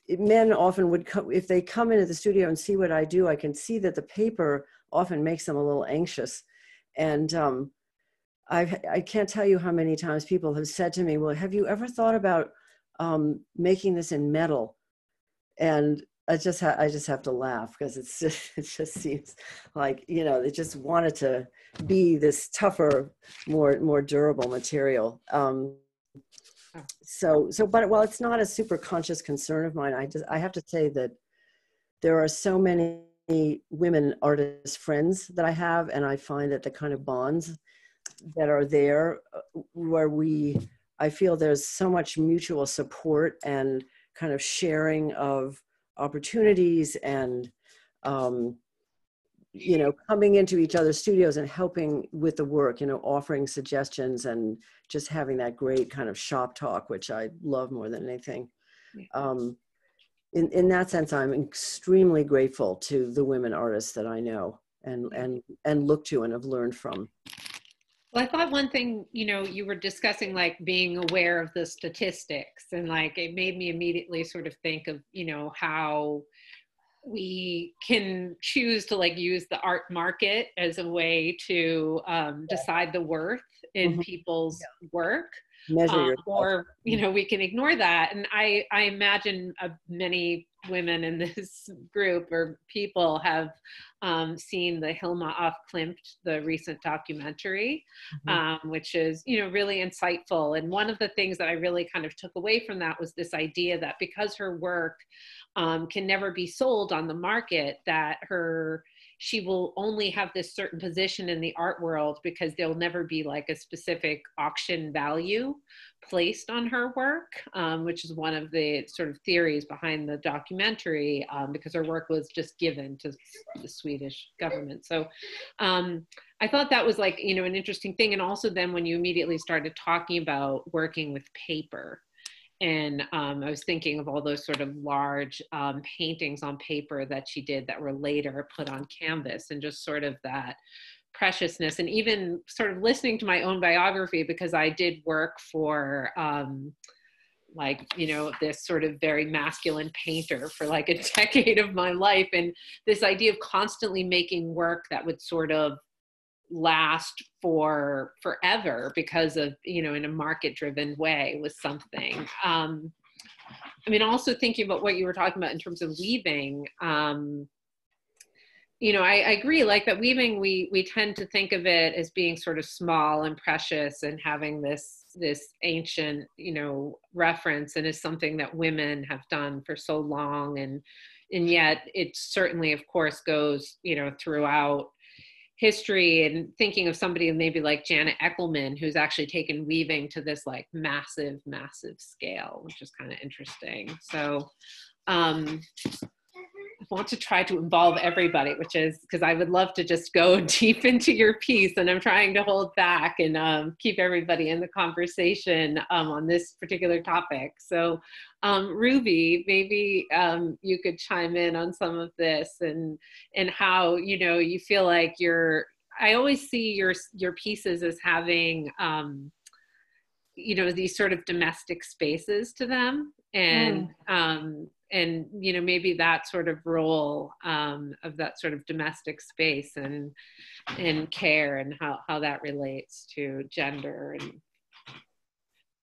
men often would come, if they come into the studio and see what I do, I can see that the paper often makes them a little anxious. And I can't tell you how many times people have said to me, well, have you ever thought about making this in metal? And I just have to laugh, because it just seems like, you know, they just want it to be this tougher, more durable material. But while it's not a super conscious concern of mine, I have to say that there are so many women artist friends that I have, and I find that the kind of bonds that are there, where I feel there's so much mutual support and kind of sharing of opportunities, and you know, coming into each other's studios and helping with the work, you know, offering suggestions, and just having that great kind of shop talk, which I love more than anything. In that sense, I'm extremely grateful to the women artists that I know and look to and have learned from. Well, I thought one thing, you know, you were discussing like being aware of the statistics, and like it made me immediately sort of think of, you know, how we can choose to like use the art market as a way to decide the worth in people's work. Measure yourself. Or, you know, we can ignore that. And I imagine many women in this group or people have seen the Hilma af Klint, the recent documentary, which is, you know, really insightful. And one of the things that I really kind of took away from that was this idea that because her work can never be sold on the market, that she will only have this certain position in the art world because there'll never be like a specific auction value placed on her work, which is one of the sort of theories behind the documentary, because her work was just given to the Swedish government. So I thought that was like, you know, an interesting thing. And also then when you immediately started talking about working with paper, and I was thinking of all those sort of large paintings on paper that she did that were later put on canvas, and just sort of that preciousness. And even sort of listening to my own biography, because I did work for like, you know, this sort of very masculine painter for like a decade of my life. And this idea of constantly making work that would sort of last for forever because of, you know, in a market driven way was something. I mean, also thinking about what you were talking about in terms of weaving, you know, I agree, like that weaving, we tend to think of it as being sort of small and precious and having this ancient, you know, reference, and is something that women have done for so long. And yet it certainly, of course, goes, you know, throughout history. And thinking of somebody maybe like Janet Eckelman, who's actually taken weaving to this like massive scale, which is kind of interesting. So I want to try to involve everybody, which is because I would love to just go deep into your piece, and I'm trying to hold back and keep everybody in the conversation on this particular topic. So Ruby, maybe you could chime in on some of this and how, you know, you feel like I always see your pieces as having, you know, these sort of domestic spaces to them, and, you know, maybe that sort of role of that sort of domestic space and care, and how that relates to gender.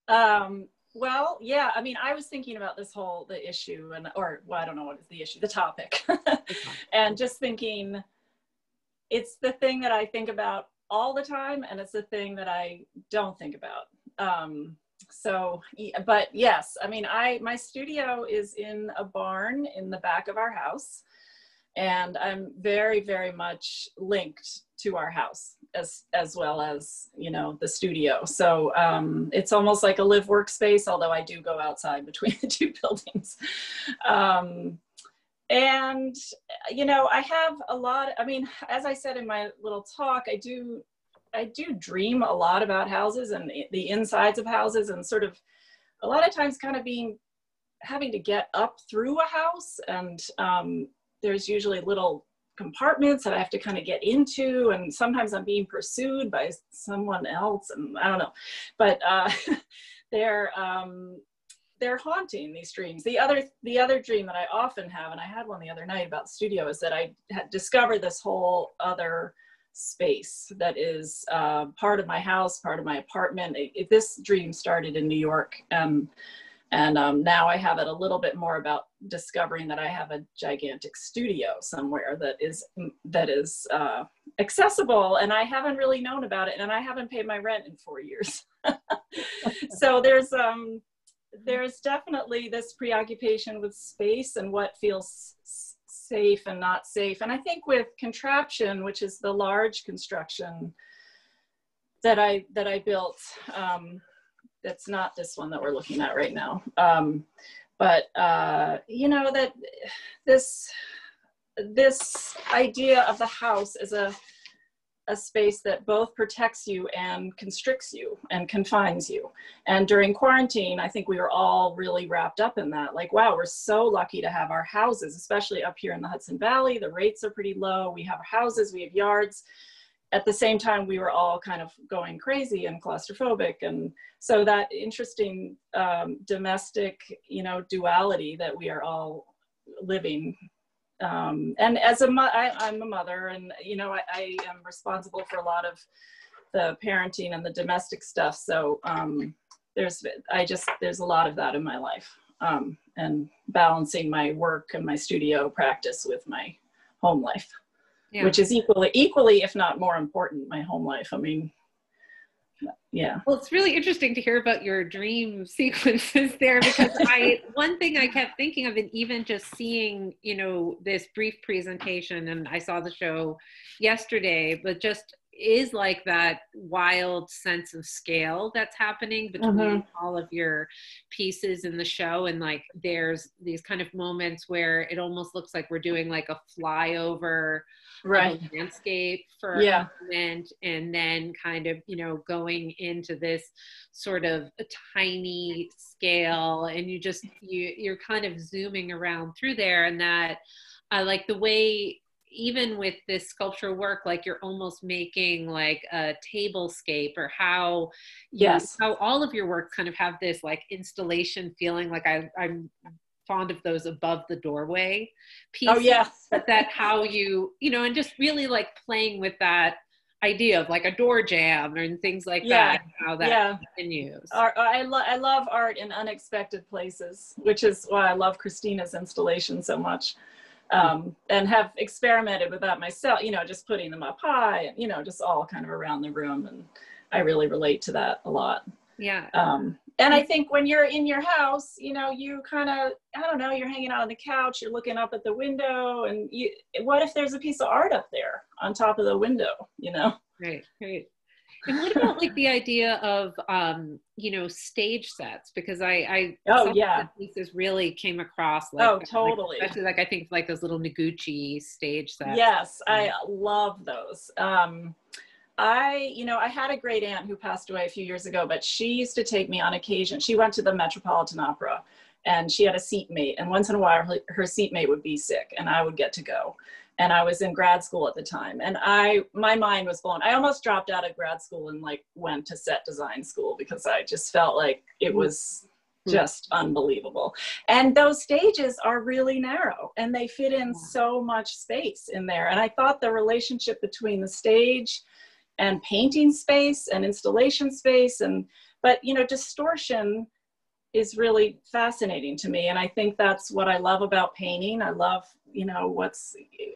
And well, yeah, I mean, I was thinking about the issue, well, I don't know what is the issue, the topic, and just thinking, it's the thing that I think about all the time, and it's the thing that I don't think about. So, but yes, I mean, my studio is in a barn in the back of our house, and I'm very, very much linked to our house as well as, you know, the studio. So it's almost like a live workspace, although I do go outside between the two buildings. And, you know, I have a lot, I mean, as I said in my little talk, I do dream a lot about houses and the insides of houses, and sort of a lot of times kind of having to get up through a house, and there's usually little compartments that I have to kind of get into, and sometimes I'm being pursued by someone else, and I don't know, but they're haunting, these dreams. The other dream that I often have, and I had one the other night about the studio, is that I had discovered this whole other space that is part of my house, part of my apartment. This dream started in New York, and now I have it a little bit more about discovering that I have a gigantic studio somewhere that is accessible, and I haven't really known about it, and I haven't paid my rent in 4 years. So there's definitely this preoccupation with space and what feels safe and not safe. And I think with contraption, which is the large construction that I built, that's not this one that we're looking at right now, but you know, that this idea of the house as a space that both protects you and constricts you and confines you. And during quarantine, I think we were all really wrapped up in that. Like, wow, we're so lucky to have our houses, especially up here in the Hudson Valley. The rates are pretty low. We have houses, we have yards. At the same time, we were all kind of going crazy and claustrophobic. And so that interesting domestic, you know, duality that we are all living. And as I'm a mother, and, you know, I am responsible for a lot of the parenting and the domestic stuff. So there's a lot of that in my life. and balancing my work and my studio practice with my home life, which is equally, if not more important, my home life. I mean, yeah. Well, it's really interesting to hear about your dream sequences there, because one thing I kept thinking of, and even just seeing, this brief presentation, and I saw the show yesterday, but just is like that wild sense of scale that's happening between all of your pieces in the show. And like, there's these kind of moments where it almost looks like we're doing like a flyover of a landscape for a moment, and then kind of, going into this sort of a tiny scale, and you're kind of zooming around through there. And that I like the way, even with this sculpture work, like you're almost making like a tablescape, or how all of your work kind of have this like installation feeling. Like I'm fond of those above the doorway pieces. Oh yeah. But that how and just really like playing with that idea of like a door jam and things like that, how that continues. I love art in unexpected places, which is why I love Christina's installation so much. And have experimented with that myself, just putting them up high, and, just all kind of around the room. And I really relate to that a lot. Yeah. And I think when you're in your house, you kind of, I don't know, you're hanging out on the couch, you're looking up at the window, and what if there's a piece of art up there on top of the window, Right. And what about like the idea of, stage sets? Because I the pieces really came across like, totally. Especially like, I think like those little Noguchi stage sets. Yes, I love those. I had a great aunt who passed away a few years ago, but she used to take me on occasion. She went to the Metropolitan Opera, and she had a seatmate, and once in a while her seatmate would be sick and I would get to go. And I was in grad school at the time, and my mind was blown. I almost dropped out of grad school and like went to set design school, because I just felt like it was just unbelievable. And those stages are really narrow, and they fit in so much space in there. And I thought the relationship between the stage and painting space and installation space, but distortion is really fascinating to me. And I think that's what I love about painting. I love,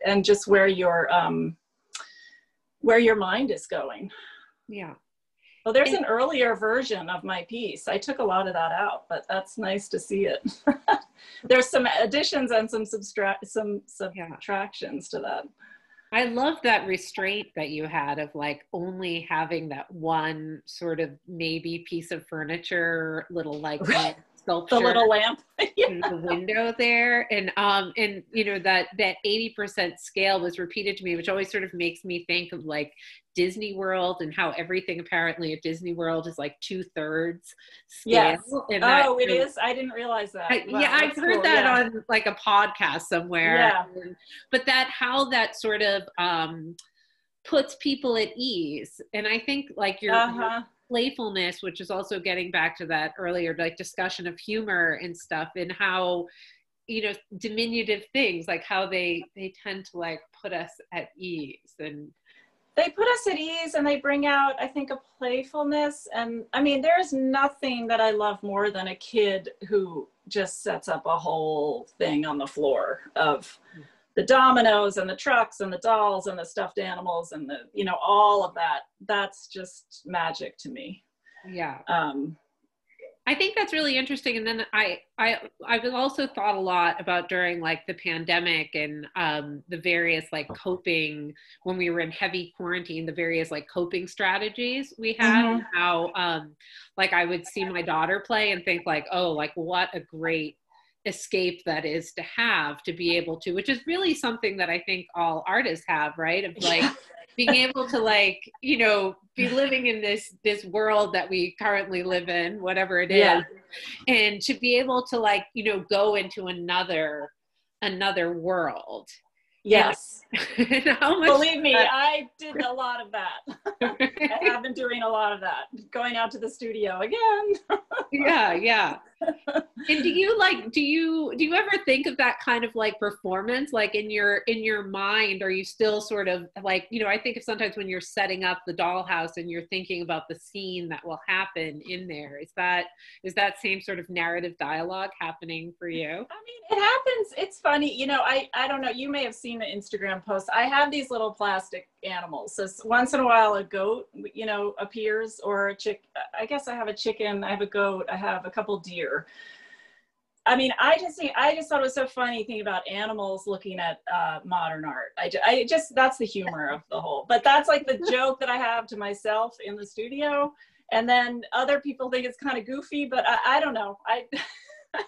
and just where your mind is going. Yeah. Well, there's an earlier version of my piece. I took a lot of that out, but that's nice to see it. There's some additions and some subtractions to that. I love that restraint that you had of like only having that one sort of maybe piece of furniture, little like sculpture, the little lamp in the window there, and that 80% scale was repeated to me, which always sort of makes me think of like Disney World, and how everything apparently at Disney World is like 2/3 scale. Yes. And it is. I didn't realize that. I've heard that on like a podcast somewhere. Yeah. But how that sort of puts people at ease, and I think like your playfulness, which is also getting back to that earlier like discussion of humor and stuff, and how diminutive things, like how they tend to like put us at ease. And they put us at ease, and they bring out, I think, a playfulness. And I mean, there's nothing that I love more than a kid who just sets up a whole thing on the floor of the dominoes and the trucks and the dolls and the stuffed animals and the, all of that. That's just magic to me. Yeah. I think that's really interesting. And then I've also thought a lot about during like the pandemic and the various like coping, when we were in heavy quarantine, the various like coping strategies we had, and how like I would see my daughter play and think like, oh, like what a great escape that is to have, to be able to, which is really something that I think all artists have, right? Of like being able to like, be living in this world that we currently live in, whatever it is, and to be able to like, go into another world. Yes. And how much believe me, I did a lot of that. I have been doing a lot of that, going out to the studio again. Yeah. And do you ever think of that kind of like performance, like in your mind? Are you still sort of like, I think of sometimes when you're setting up the dollhouse and you're thinking about the scene that will happen in there, is that same sort of narrative dialogue happening for you? I mean, it happens. It's funny, I don't know, you may have seen the Instagram posts. I have these little plastic animals. So once in a while a goat, appears, or a chick. I guess I have a chicken, I have a goat, I have a couple deer. I mean, I just thought it was so funny thinking about animals looking at modern art. I just, that's the humor of the whole, but that's like the joke that I have to myself in the studio. And then other people think it's kind of goofy, but I don't know. I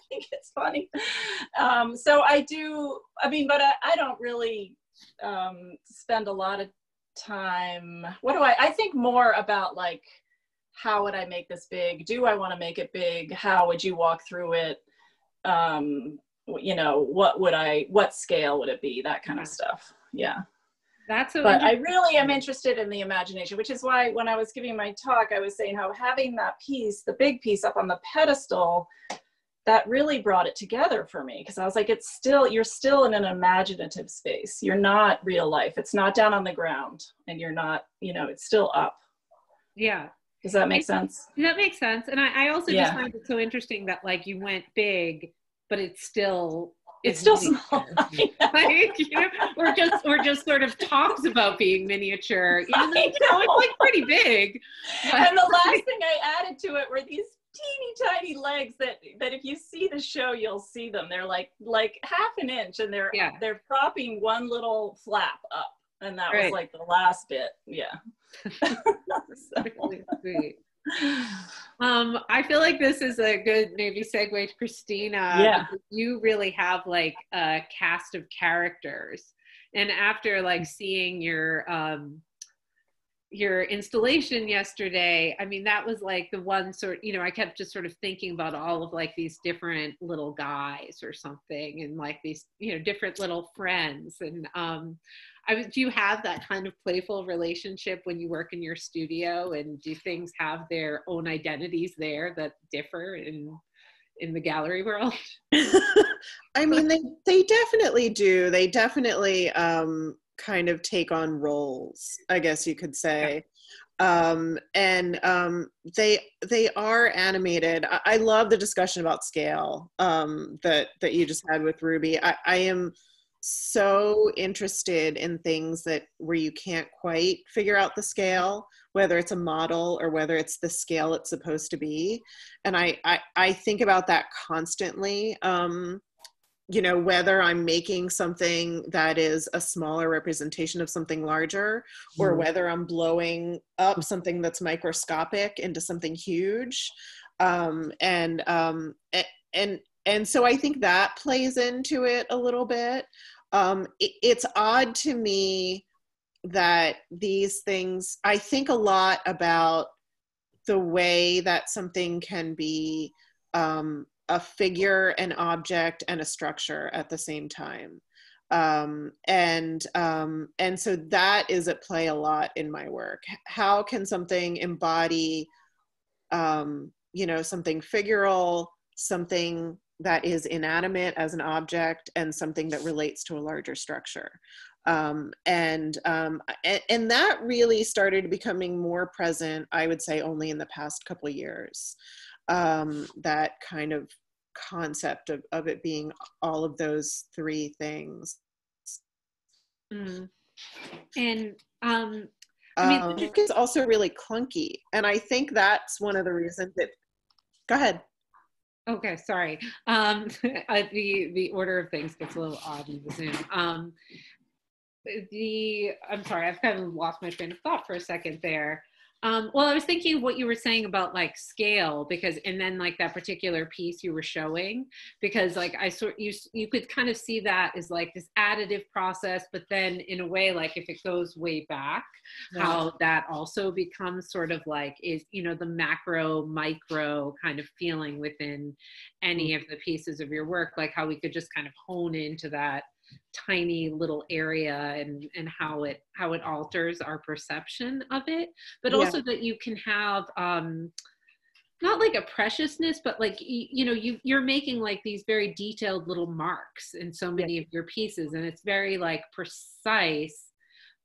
think it's funny. So I do, but I don't really spend a lot of time. I think more about like, how would I make this big? Do I want to make it big? How would you walk through it? What scale would it be? That kind of stuff. Yeah. But I really am interested in the imagination, which is why when I was giving my talk, I was saying how having that piece, the big piece up on the pedestal, that really brought it together for me. Because I was like, you're still in an imaginative space. You're not real life. It's not down on the ground, and you're not, it's still up. Yeah. Does that make sense? That makes sense. And I also just find it so interesting that like you went big, but it's still small. Like, or just sort of talks about being miniature. Even though, it's like pretty big. But... And the last thing I added to it were these teeny tiny legs that if you see the show, you'll see them. They're like half an inch, and they're propping one little flap up. And that was like the last bit. Yeah. Really sweet. I feel like this is a good maybe segue to Christina. Yeah. You really have like a cast of characters. And after like seeing your installation yesterday, I mean, that was like the one sort, I kept just sort of thinking about all of like these different little guys or something, and like these, different little friends. And do you have that kind of playful relationship when you work in your studio, and do things have their own identities there that differ in the gallery world? I mean, they definitely do. They definitely kind of take on roles, I guess you could say. They are animated. I love the discussion about scale that you just had with Ruby. I am so interested in things where you can't quite figure out the scale, whether it's a model or whether it's the scale it's supposed to be. And I think about that constantly. Whether I'm making something that is a smaller representation of something larger, or whether I'm blowing up something that's microscopic into something huge. And so I think that plays into it a little bit. It's odd to me that these things, I think a lot about the way that something can be a figure, an object, and a structure at the same time. And so that is at play a lot in my work. How can something embody, something figural, something that is inanimate as an object, and something that relates to a larger structure. And that really started becoming more present, I would say, only in the past couple of years. That kind of concept of it being all of those three things. And I mean, it's also really clunky, and I think that's one of the reasons that. Go ahead. Okay, sorry. The order of things gets a little odd in the Zoom. I'm sorry, I've kind of lost my train of thought for a second there. Well, I was thinking of what you were saying about like scale, and then like that particular piece you were showing, because like you could kind of see that as like this additive process, but then in a way, like if it goes way back, how that also becomes sort of like is, the macro micro kind of feeling within any of the pieces of your work, like how we could just kind of hone into that tiny little area and how it alters our perception of it, but also that you can have not like a preciousness, but like, you know, you're making like these very detailed little marks in so many of your pieces, and it's very like precise,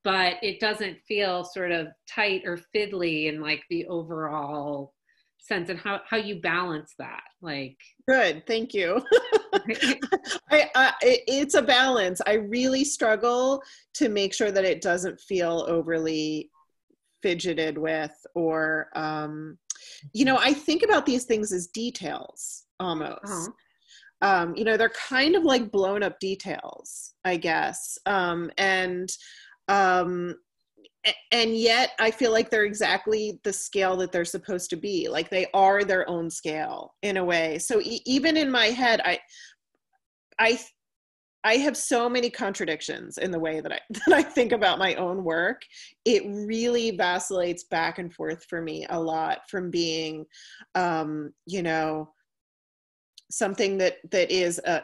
but it doesn't feel sort of tight or fiddly in like the overall sense. And how you balance that, like. Good, thank you. It's a balance. I really struggle to make sure that it doesn't feel overly fidgeted with, or you know, I think about these things as details almost. You know, they're kind of like blown up details, I guess. And yet I feel like they're exactly the scale that they're supposed to be. Like they are their own scale in a way. So even in my head, I have so many contradictions in the way that I think about my own work. It really vacillates back and forth for me a lot, from being, you know, something that is a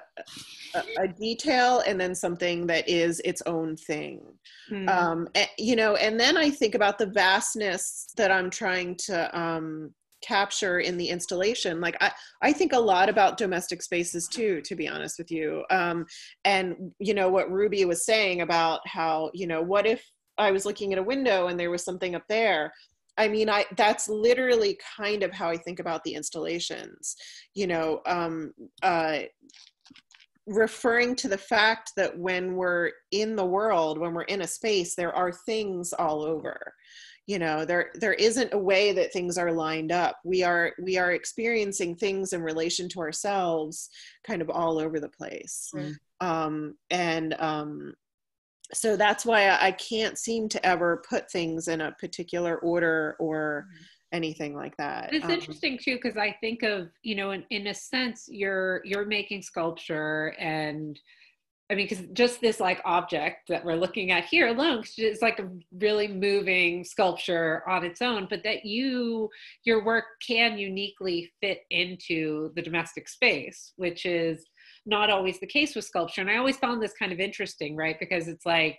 detail, and then something that is its own thing. You know, and then I think about the vastness that I'm trying to capture in the installation. Like I think a lot about domestic spaces too, to be honest with you. And you know, what Ruby was saying about how, you know, what if I was looking at a window and there was something up there? I mean, that's literally kind of how I think about the installations, you know, referring to the fact that when we're in the world, when we're in a space, there are things all over. You know, there isn't a way that things are lined up. We are experiencing things in relation to ourselves kind of all over the place. So that's why I can't seem to ever put things in a particular order or anything like that. It's interesting too, because I think of, you know, in a sense, you're making sculpture, and I mean, because just this like object that we're looking at here alone is like a really moving sculpture on its own, but that your work can uniquely fit into the domestic space, which is not always the case with sculpture. And I always found this kind of interesting, right? Because it's like,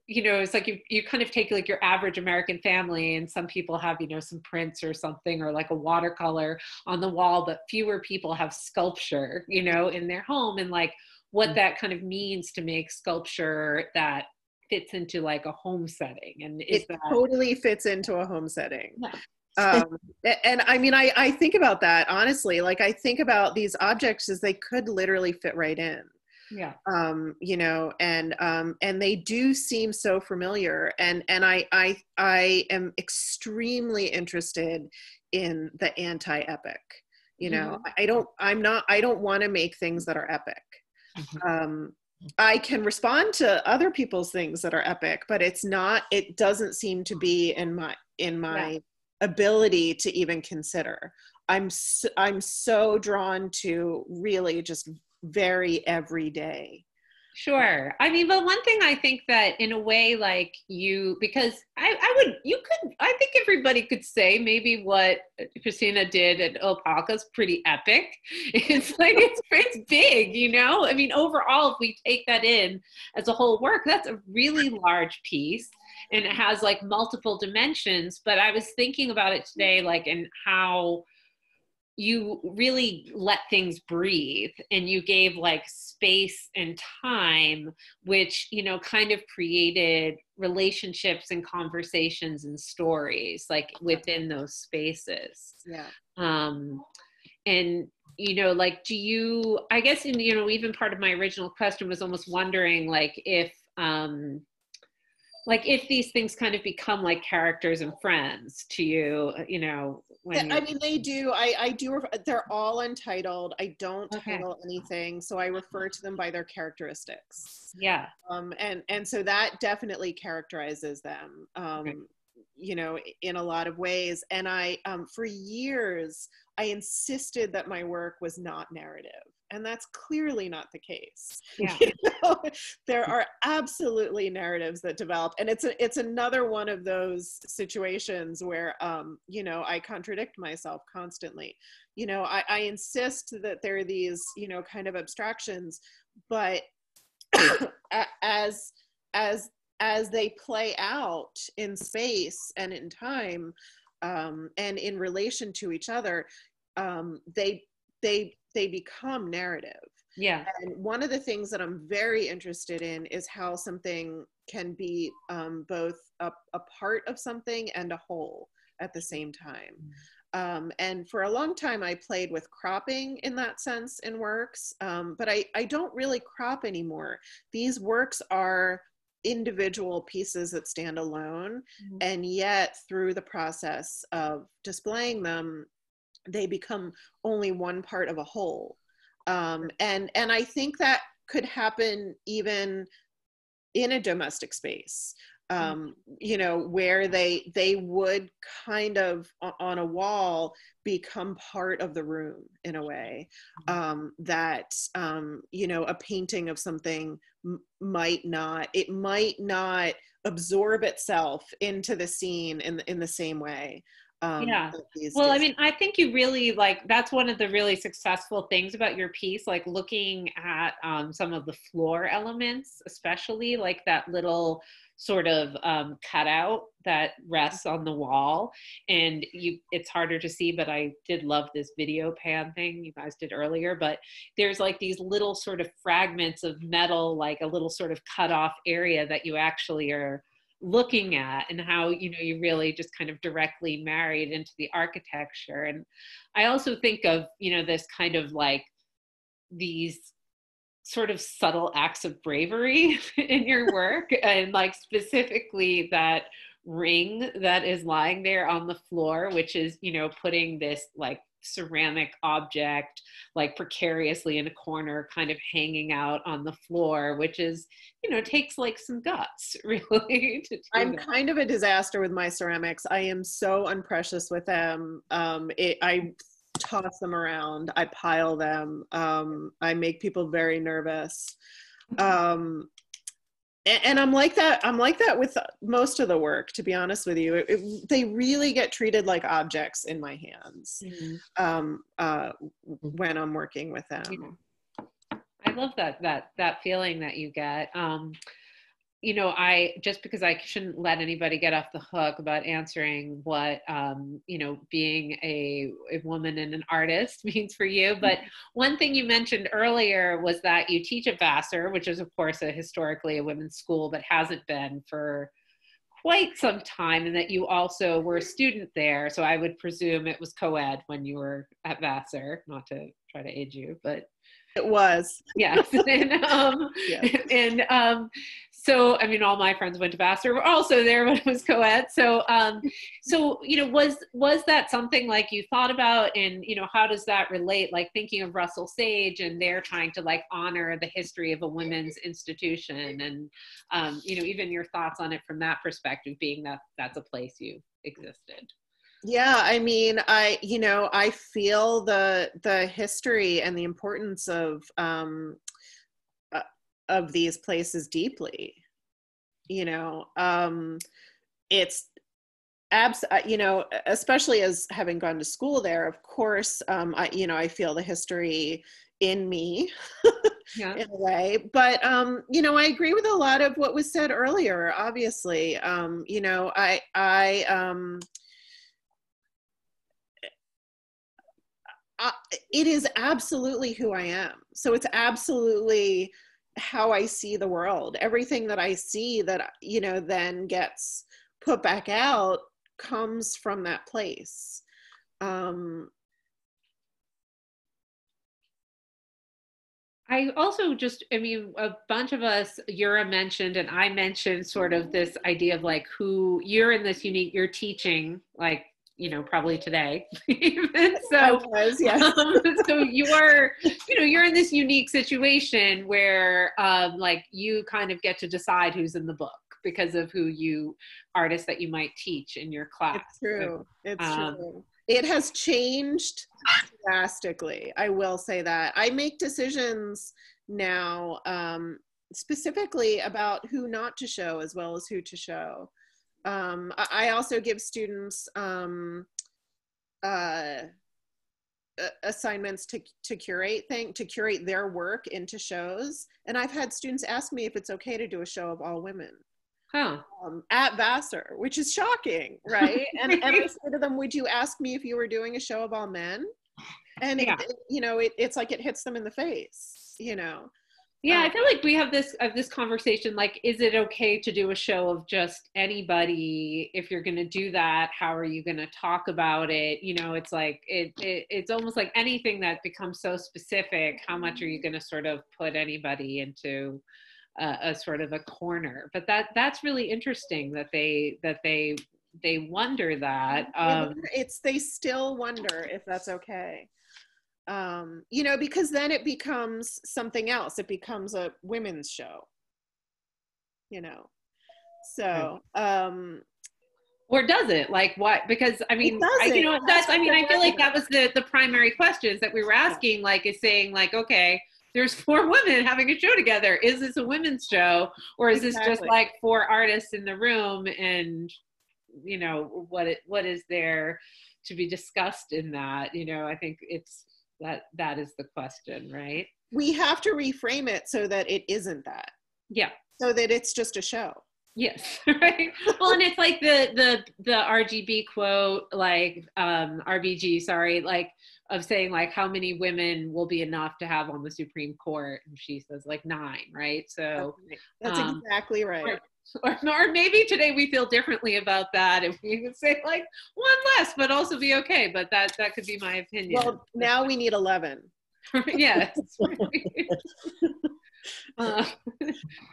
you know, it's like you kind of take like your average American family, and some people have, you know, some prints or something, or like a watercolor on the wall, but fewer people have sculpture, you know, in their home, and like what that kind of means to make sculpture that fits into like a home setting. And it totally fits into a home setting. And I mean, I think about that honestly. Like I think about these objects as they could literally fit right in. You know, and they do seem so familiar, and I am extremely interested in the anti-epic. You know, I don't want to make things that are epic. I can respond to other people's things that are epic, but it doesn't seem to be in my ability to even consider. I'm so drawn to really just very everyday. Sure. I mean, but one thing I think that in a way, like because I think everybody could say maybe what Christina did at Opalka is pretty epic. It's like, it's big, you know? I mean, overall, if we take that in as a whole work, that's a really large piece, and it has like multiple dimensions. But I was thinking about it today, like, and how you really let things breathe, and you gave like space and time, which, you know, kind of created relationships and conversations and stories like within those spaces. And, you know, like, I guess, you know, even part of my original question was almost wondering like if these things kind of become like characters and friends to you, you know, when I mean, they do. I do. They're all untitled. I don't title anything, so I refer to them by their characteristics. And so that definitely characterizes them. You know, in a lot of ways. And I, for years, I insisted that my work was not narrative. And that's clearly not the case. You know, there are absolutely narratives that develop. And it's another one of those situations where, you know, I contradict myself constantly. You know, I insist that there are these, you know, kind of abstractions, but as they play out in space and in time, and in relation to each other, they become narrative. Yeah. And one of the things that I'm very interested in is how something can be both a part of something and a whole at the same time. And for a long time, I played with cropping in that sense in works, but I don't really crop anymore. These works are individual pieces that stand alone, and yet through the process of displaying them, they become only one part of a whole. And I think that could happen even in a domestic space, you know, where they would kind of on a wall become part of the room in a way, that, you know, a painting of something might not absorb itself into the scene in the same way. Yeah. Well, I mean, I think you really like, that's one of the really successful things about your piece, like looking at some of the floor elements, especially like that little sort of cutout that rests on the wall. And it's harder to see, but I did love this video pan thing you guys did earlier, but there's like these little sort of fragments of metal, like a little sort of cut off area that you actually are looking at, and how, you know, you really just kind of directly married into the architecture. And I also think of, you know, this kind of like these sort of subtle acts of bravery in your work, and like specifically that ring that is lying there on the floor, which is, you know, putting this like ceramic object like precariously in a corner, kind of hanging out on the floor, which is, you know, takes like some guts really to do I'm that. kind of a disaster with my ceramics. I am so unprecious with them. I toss them around, I pile them, I make people very nervous. And I'm like that with most of the work, to be honest with you. They really get treated like objects in my hands, when I'm working with them. Yeah. I love that feeling that you get. You know, just because I shouldn't let anybody get off the hook about answering what, you know, being a woman and an artist means for you. But one thing you mentioned earlier was that you teach at Vassar, which is of course historically a women's school, but hasn't been for quite some time, and that you also were a student there. So I would presume it was co-ed when you were at Vassar, not to try to age you, but it was. Yes. And so, I mean, all my friends went to Vassar, were also there when it was co-ed. So, you know, was that something like you thought about, and, you know, how does that relate? Like thinking of Russell Sage, and they're trying to like honor the history of a women's institution, and, you know, even your thoughts on it from that perspective, being that that's a place you existed. Yeah, I mean, I feel the history and the importance of these places deeply. You know, it's you know, especially as having gone to school there, of course, I feel the history in me, Yeah. in a way. But you know, I agree with a lot of what was said earlier. Obviously, you know, it is absolutely who I am. So it's absolutely how I see the world. Everything that I see that, you know, then gets put back out comes from that place. I also just, I mean, a bunch of us, Yura mentioned, and I mentioned sort of this idea of like who you're in this unique, you're teaching, like, you know, probably today. So, I was, yes. So you're, you know, you're in this unique situation where like you kind of get to decide who's in the book because of who you, artists that you might teach in your class. It's true. It's true. It has changed drastically. I will say that. I make decisions now specifically about who not to show as well as who to show. I also give students assignments to curate their work into shows. And I've had students ask me if it's okay to do a show of all women. at Vassar, which is shocking, right? And I said to them, would you ask me if you were doing a show of all men? And it's like it hits them in the face, Yeah, I feel like we have this conversation, like, is it okay to do a show of just anybody? If you're going to do that, how are you going to talk about it? It's like, it's almost like anything that becomes so specific, how much are you going to sort of put anybody into a sort of a corner? But that's really interesting that they wonder that. They still wonder if that's okay. Because then it becomes something else. It becomes a women's show, so, or does it? Like what? Because I mean, I feel like that was the primary questions that we were asking, like, is saying like, okay, there's 4 women having a show together. Is this a women's show, or is this just like 4 artists in the room? And, what is there to be discussed in that? I think it's, that is the question, right? We have to reframe it so that it isn't that. Yeah. So that it's just a show. Yes. Right. Well, and it's like the RGB quote, like RBG, sorry, like of saying like how many women will be enough to have on the Supreme Court, and she says like 9, right? So that's exactly right. Or maybe today we feel differently about that, if we could say like 1 less, but also be okay. But that could be my opinion. Well, now we need 11. Yes.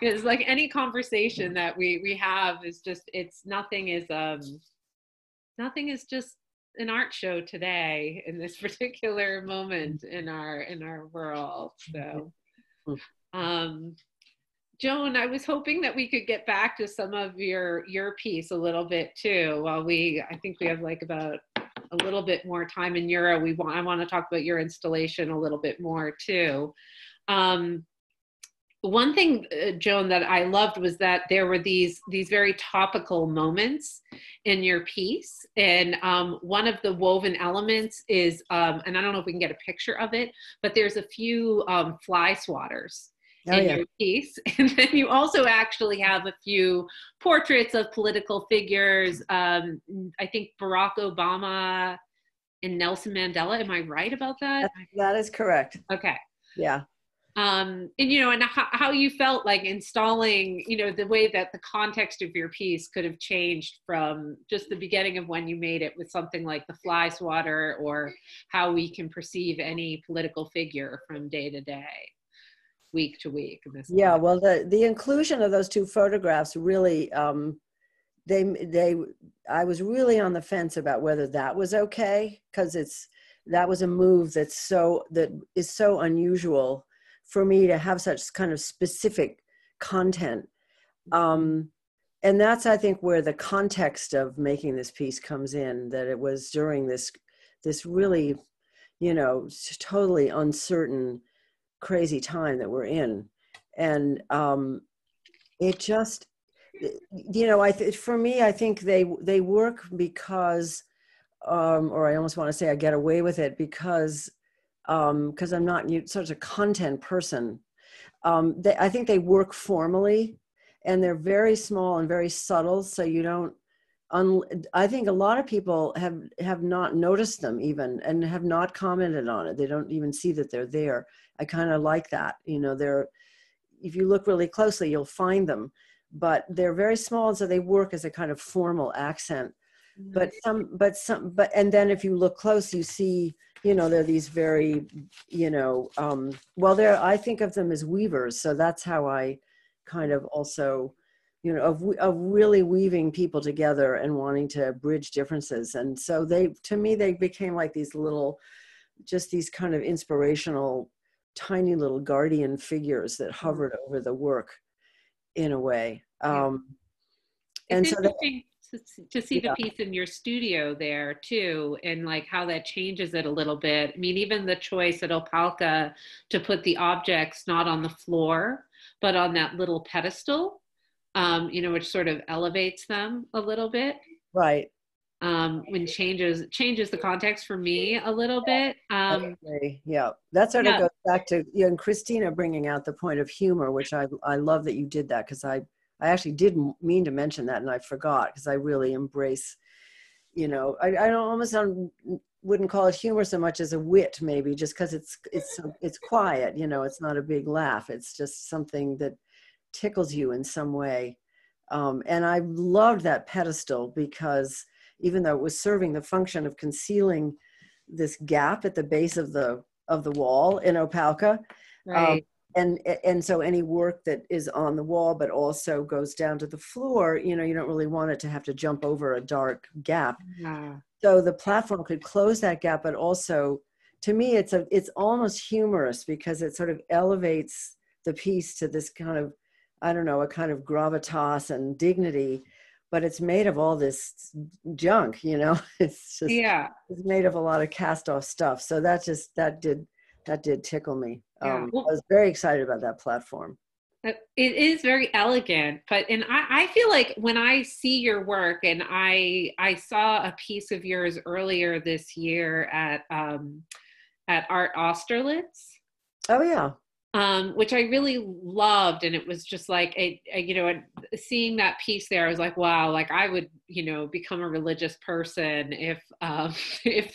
It's like any conversation that we have is just, nothing is just an art show today in this particular moment in our world. So Joan, I was hoping that we could get back to some of your piece a little bit too, while I think we have like about a little bit more time in Yura. I want to talk about your installation a little bit more too. One thing, Joan, that I loved was that there were these very topical moments in your piece. And one of the woven elements is, and I don't know if we can get a picture of it, but there's a few fly swatters in your piece. And then you also actually have a few portraits of political figures. I think Barack Obama and Nelson Mandela. Am I right about that? That is correct. Okay. Yeah. And and how you felt like installing, the way that the context of your piece could have changed from just the beginning of when you made it with something like the fly swatter, or how we can perceive any political figure from day to day, week to week. Yeah, well, the inclusion of those 2 photographs really, I was really on the fence about whether that was okay, because that was a move that is so unusual for me to have such kind of specific content. And that's, I think, where the context of making this piece comes in, that it was during this really, totally uncertain, crazy time that we're in. And it just, for me, I think they work because, or I almost want to say I get away with it because I'm not such a content person. I think they work formally, and they're very small and very subtle. So you don't, I think a lot of people have not noticed them even, and have not commented on it. They don't even see that they're there. I kind of like that. If you look really closely, you'll find them, but they're very small. And so they work as a kind of formal accent. But and then if you look close, you see, they're these very, I think of them as weavers. So that's how I kind of also, of really weaving people together and wanting to bridge differences. And so to me, they became like these these kind of inspirational, tiny little guardian figures that hovered over the work in a way. And so to see the piece in your studio there too, and like how that changes it a little bit. I mean, even the choice at Opalka to put the objects not on the floor, but on that little pedestal, which sort of elevates them a little bit. Right. When changes the context for me a little bit. Yeah, that sort of goes back to and Christina bringing out the point of humor, which I love that you did that, because I I actually did mean to mention that, and I forgot, because I really embrace, I don't almost wouldn't call it humor so much as a wit, maybe, just because it's quiet, it's not a big laugh. It's just something that tickles you in some way. And I loved that pedestal, because even though it was serving the function of concealing this gap at the base of the wall in Opałka, Right. And so any work that is on the wall but also goes down to the floor, you don't really want it to have to jump over a dark gap. Yeah. So the platform could close that gap, but also, to me, it's almost humorous, because it sort of elevates the piece to this kind of, I don't know, a kind of gravitas and dignity, but it's made of all this junk, it's just, it's made of a lot of cast off stuff. So that did tickle me. Yeah. I was very excited about that platform. It is very elegant, and I feel like when I see your work, and I saw a piece of yours earlier this year at Art Austerlitz. Oh yeah. Which I really loved, and it was just like seeing that piece there, I was like, wow, like I would become a religious person if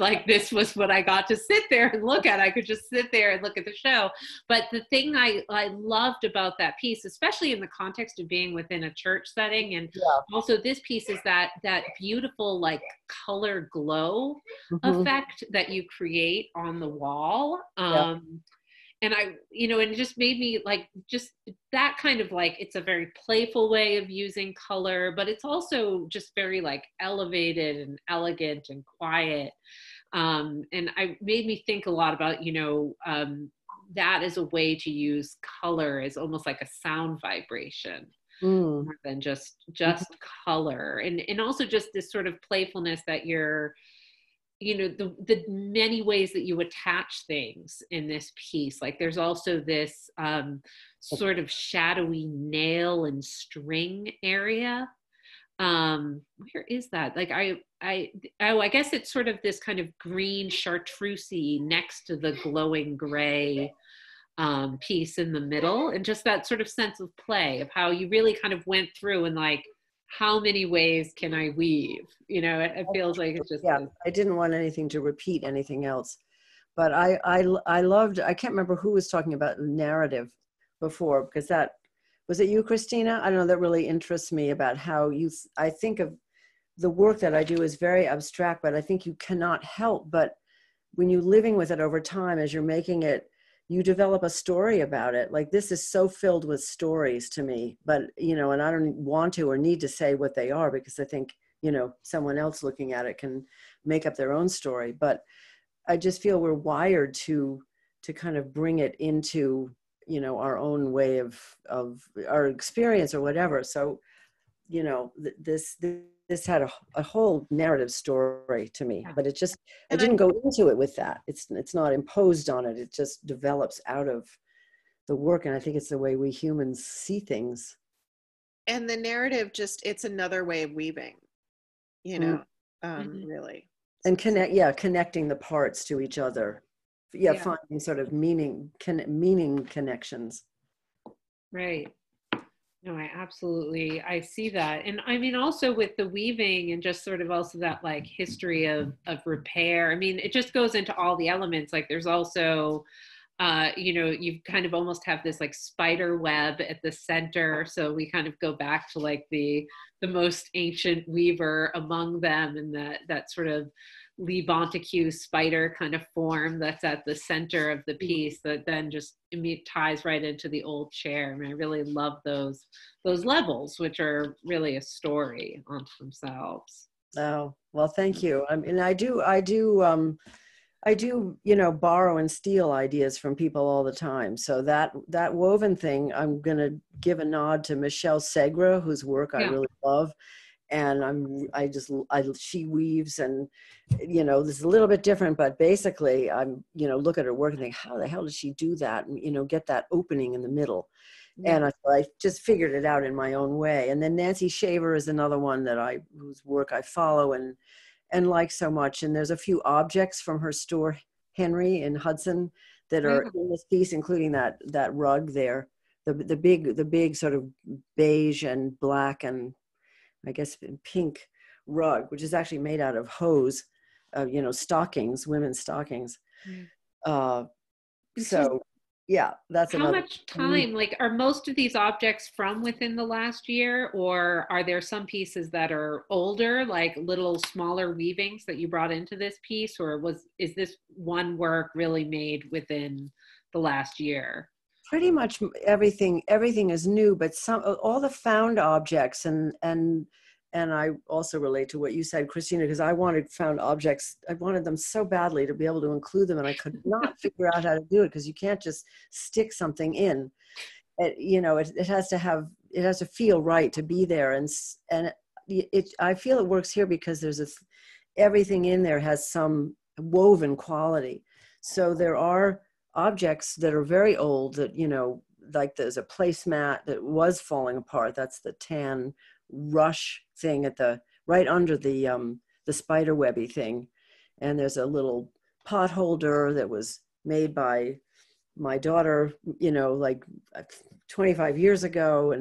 like this was what I got to sit there and look at. I could just sit there and look at the show. But the thing I loved about that piece, especially in the context of being within a church setting, and also this piece, is that beautiful like color glow effect that you create on the wall. And and it just made me like, just that kind of like, it's a very playful way of using color, but it's also just very like elevated and elegant and quiet. And I made me think a lot about, that is a way to use color as almost like a sound vibration more than just color. And also just this sort of playfulness that you're, the many ways that you attach things in this piece. Like there's also this sort of shadowy nail and string area. Where is that? Like I guess it's sort of this kind of green chartreusey next to the glowing gray piece in the middle, and just that sort of sense of play of how you really kind of went through and like, how many ways can I weave? It feels like it's just. Yeah, I didn't want anything to repeat anything else. But I loved, I can't remember who was talking about narrative before, because was it you, Christina? I don't know, that really interests me about how I think of the work that I do is very abstract, but I think you cannot help but when you're living with it over time, as you're making it, you develop a story about it. Like this is so filled with stories to me, but, and I don't want to or need to say what they are, because I think, someone else looking at it can make up their own story. But I just feel we're wired to kind of bring it into, our own way of our experience or whatever. So, this had a whole narrative story to me, but it just, I didn't go into it with that. It's not imposed on it. It just develops out of the work. And I think it's the way we humans see things. And the narrative it's another way of weaving, really. And connecting the parts to each other. Yeah. Finding sort of meaning connections. Right. No, I see that. And I mean, also with the weaving and just sort of also that like history of repair, I mean, it just goes into all the elements. Like there's also, you kind of almost have this like spider web at the center. So we kind of go back to like the most ancient weaver among them, and that sort of Lee Bonteque spider kind of form that's at the center of the piece that then just ties right into the old chair. I mean, I really love those levels, which are really a story unto themselves. Oh, well, thank you. I mean, I do, borrow and steal ideas from people all the time. So that woven thing, I'm going to give a nod to Michelle Segre, whose work I really love. And she weaves, and, this is a little bit different, but basically look at her work and think, how the hell did she do that? And, get that opening in the middle. Yeah. And I just figured it out in my own way. And then Nancy Shaver is another one whose work I follow and like so much. And there's a few objects from her store, Henry in Hudson, that are in this piece, including that rug there, the big sort of beige and black and I guess pink rug, which is actually made out of hose, stockings, women's stockings. Right. So yeah, that's how another. much time, like, are most of these objects from within the last year, or are there some pieces that are older, like little smaller weavings that you brought into this piece, or is this one work really made within the last year? Pretty much everything is new, but all the found objects and I also relate to what you said, Christina, because I wanted found objects. I wanted them so badly to be able to include them, and I could not figure out how to do it because you can't just stick something in. It has to feel right to be there, and I feel it works here because there's everything in there has some woven quality. So there are objects that are very old that, like there's a placemat that was falling apart. That's the tan rush thing right under the spider webby thing. And there's a little pot holder that was made by my daughter, like 25 years ago,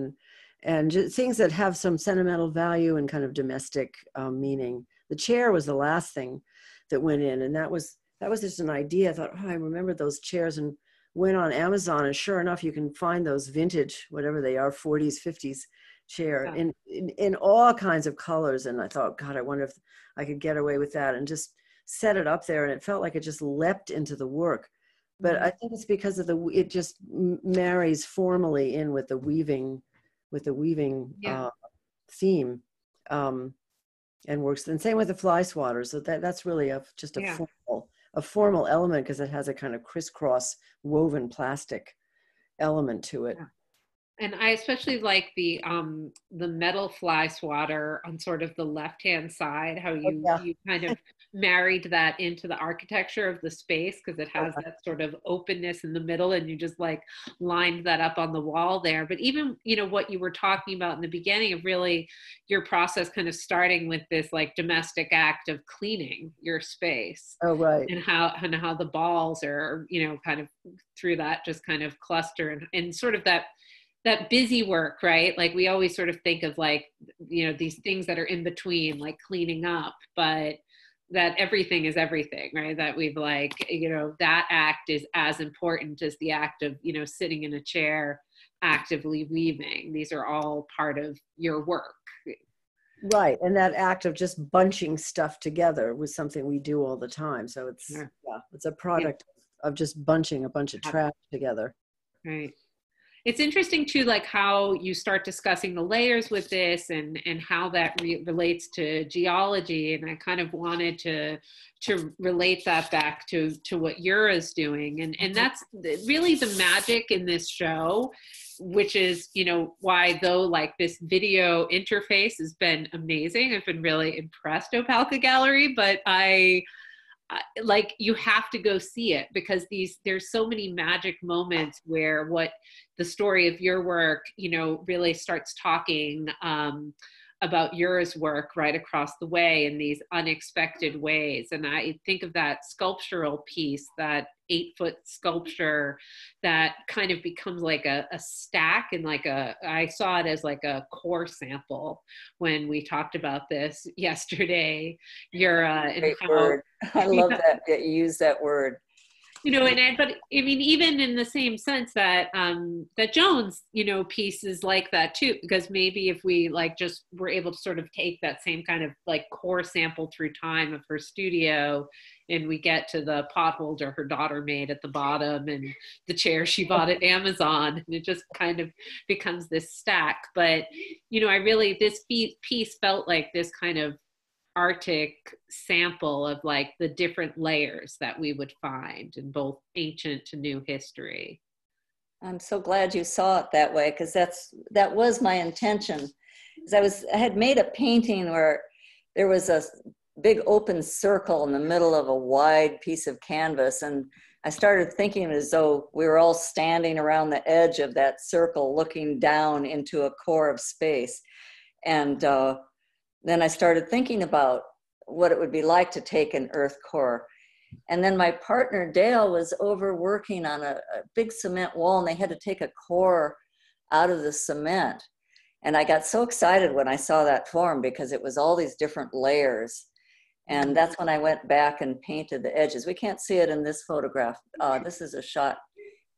and just things that have some sentimental value and kind of domestic meaning. The chair was the last thing that went in, and that was just an idea. I thought, I remember those chairs, and went on Amazon, and sure enough, you can find those vintage, whatever they are, 40s, 50s chair in all kinds of colors. And I thought, God, I wonder if I could get away with that, and just set it up there. And it felt like it just leapt into the work. But I think it's because of it just marries formally in with the weaving theme, and works. And same with the fly swatter. So that's really just a formal element, because it has a kind of crisscross woven plastic element to it. And I especially like the metal fly swatter on sort of the left-hand side, how you kind of married that into the architecture of the space, because it has that sort of openness in the middle, and you just like lined that up on the wall there. But even, what you were talking about in the beginning of really your process kind of starting with this like domestic act of cleaning your space. Oh, right. And how the balls are, kind of through that just kind of cluster and sort of that busy work, right? Like we always sort of think of like, these things that are in between, like cleaning up, but that everything is everything, right? That we've like, that act is as important as the act of, sitting in a chair, actively weaving. These are all part of your work. Right. And that act of just bunching stuff together was something we do all the time. So it's a product of just bunching a bunch of trash together. Right. It's interesting too, like how you start discussing the layers with this and how that relates to geology. And I kind of wanted to relate that back to what Yura's doing. And that's really the magic in this show, which is, why though, like this video interface has been amazing. I've been really impressed, Opalka Gallery, but like you have to go see it, because there's so many magic moments where what the story of your work, really starts talking about Yura's work right across the way in these unexpected ways. And I think of that sculptural piece, that 8-foot sculpture that kind of becomes like a stack, and like I saw it as like a core sample when we talked about this yesterday, Yura. And how, word. I love that you use that word. but I mean, even in the same sense that that Joan's, piece is like that too, because maybe if we like just were able to sort of take that same kind of like core sample through time of her studio, and we get to the pot holder her daughter made at the bottom and the chair she bought at Amazon, and it just kind of becomes this stack. But, this piece felt like this kind of Arctic sample of like the different layers that we would find in both ancient to new history. I'm so glad you saw it that way, because that was my intention. Because I had made a painting where there was a big open circle in the middle of a wide piece of canvas, and I started thinking as though we were all standing around the edge of that circle looking down into a core of space. And then I started thinking about what it would be like to take an earth core. And then my partner Dale was over working on a big cement wall, and they had to take a core out of the cement. And I got so excited when I saw that form because it was all these different layers. And that's when I went back and painted the edges. We can't see it in this photograph. This is a shot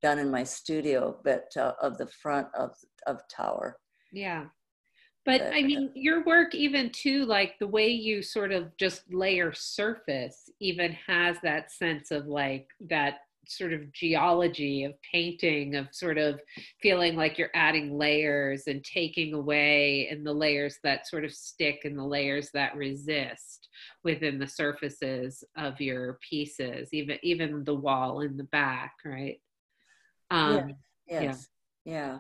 done in my studio, but of the front of tower. Yeah. But I mean, your work even too, like the way you sort of just layer surface even has that sense of like that sort of geology of painting, of sort of feeling like you're adding layers and taking away, and the layers that sort of stick and the layers that resist within the surfaces of your pieces, even the wall in the back, right? Yeah.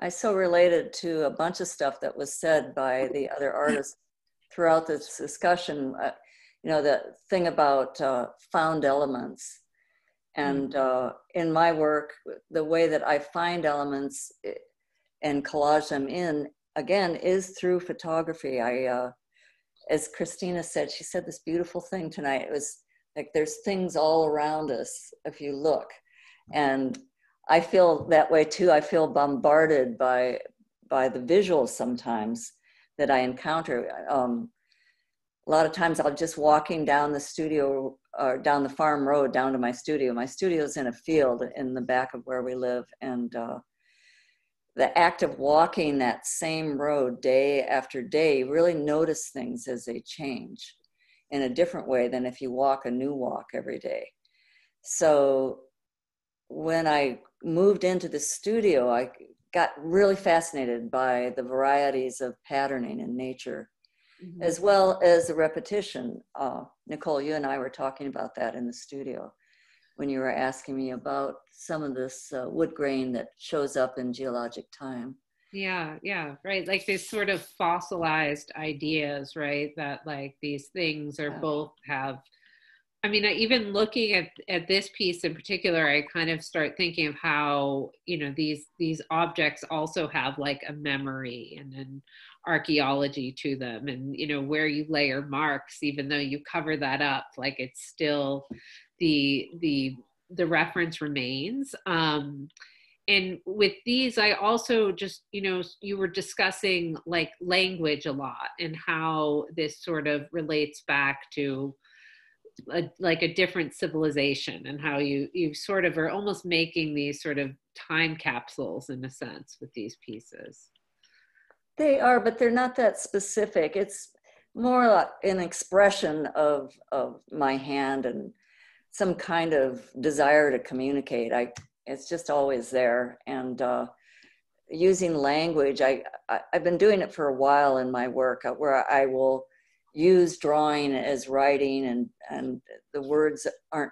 I so related to a bunch of stuff that was said by the other artists throughout this discussion. The thing about found elements. And in my work, the way that I find elements and collage them in, again, is through photography. As Christina said, she said this beautiful thing tonight. It was like, there's things all around us if you look. And I feel that way too. I feel bombarded by the visuals sometimes that I encounter. A lot of times I'll just walking down the studio or down the farm road down to my studio. My studio's in a field in the back of where we live. And the act of walking that same road day after day, you really notice things as they change in a different way than if you walk a new walk every day. So when I moved into the studio, I got really fascinated by the varieties of patterning in nature, as well as the repetition. Nicole, you and I were talking about that in the studio when you were asking me about some of this wood grain that shows up in geologic time. Yeah, right. Like these sort of fossilized ideas, right? That like these things are both have, I mean, even looking at this piece in particular, I kind of start thinking of how, these objects also have like a memory and an archaeology to them, and, where you layer marks, even though you cover that up, like it's still the reference remains. And with these, I also just, you were discussing like language a lot and how this sort of relates back to like a different civilization, and how you sort of are almost making these sort of time capsules in a sense with these pieces. They are, but they're not that specific. It's more like an expression of my hand and some kind of desire to communicate. It's just always there. And using language, I've been doing it for a while in my work, where I will use drawing as writing, and the words aren't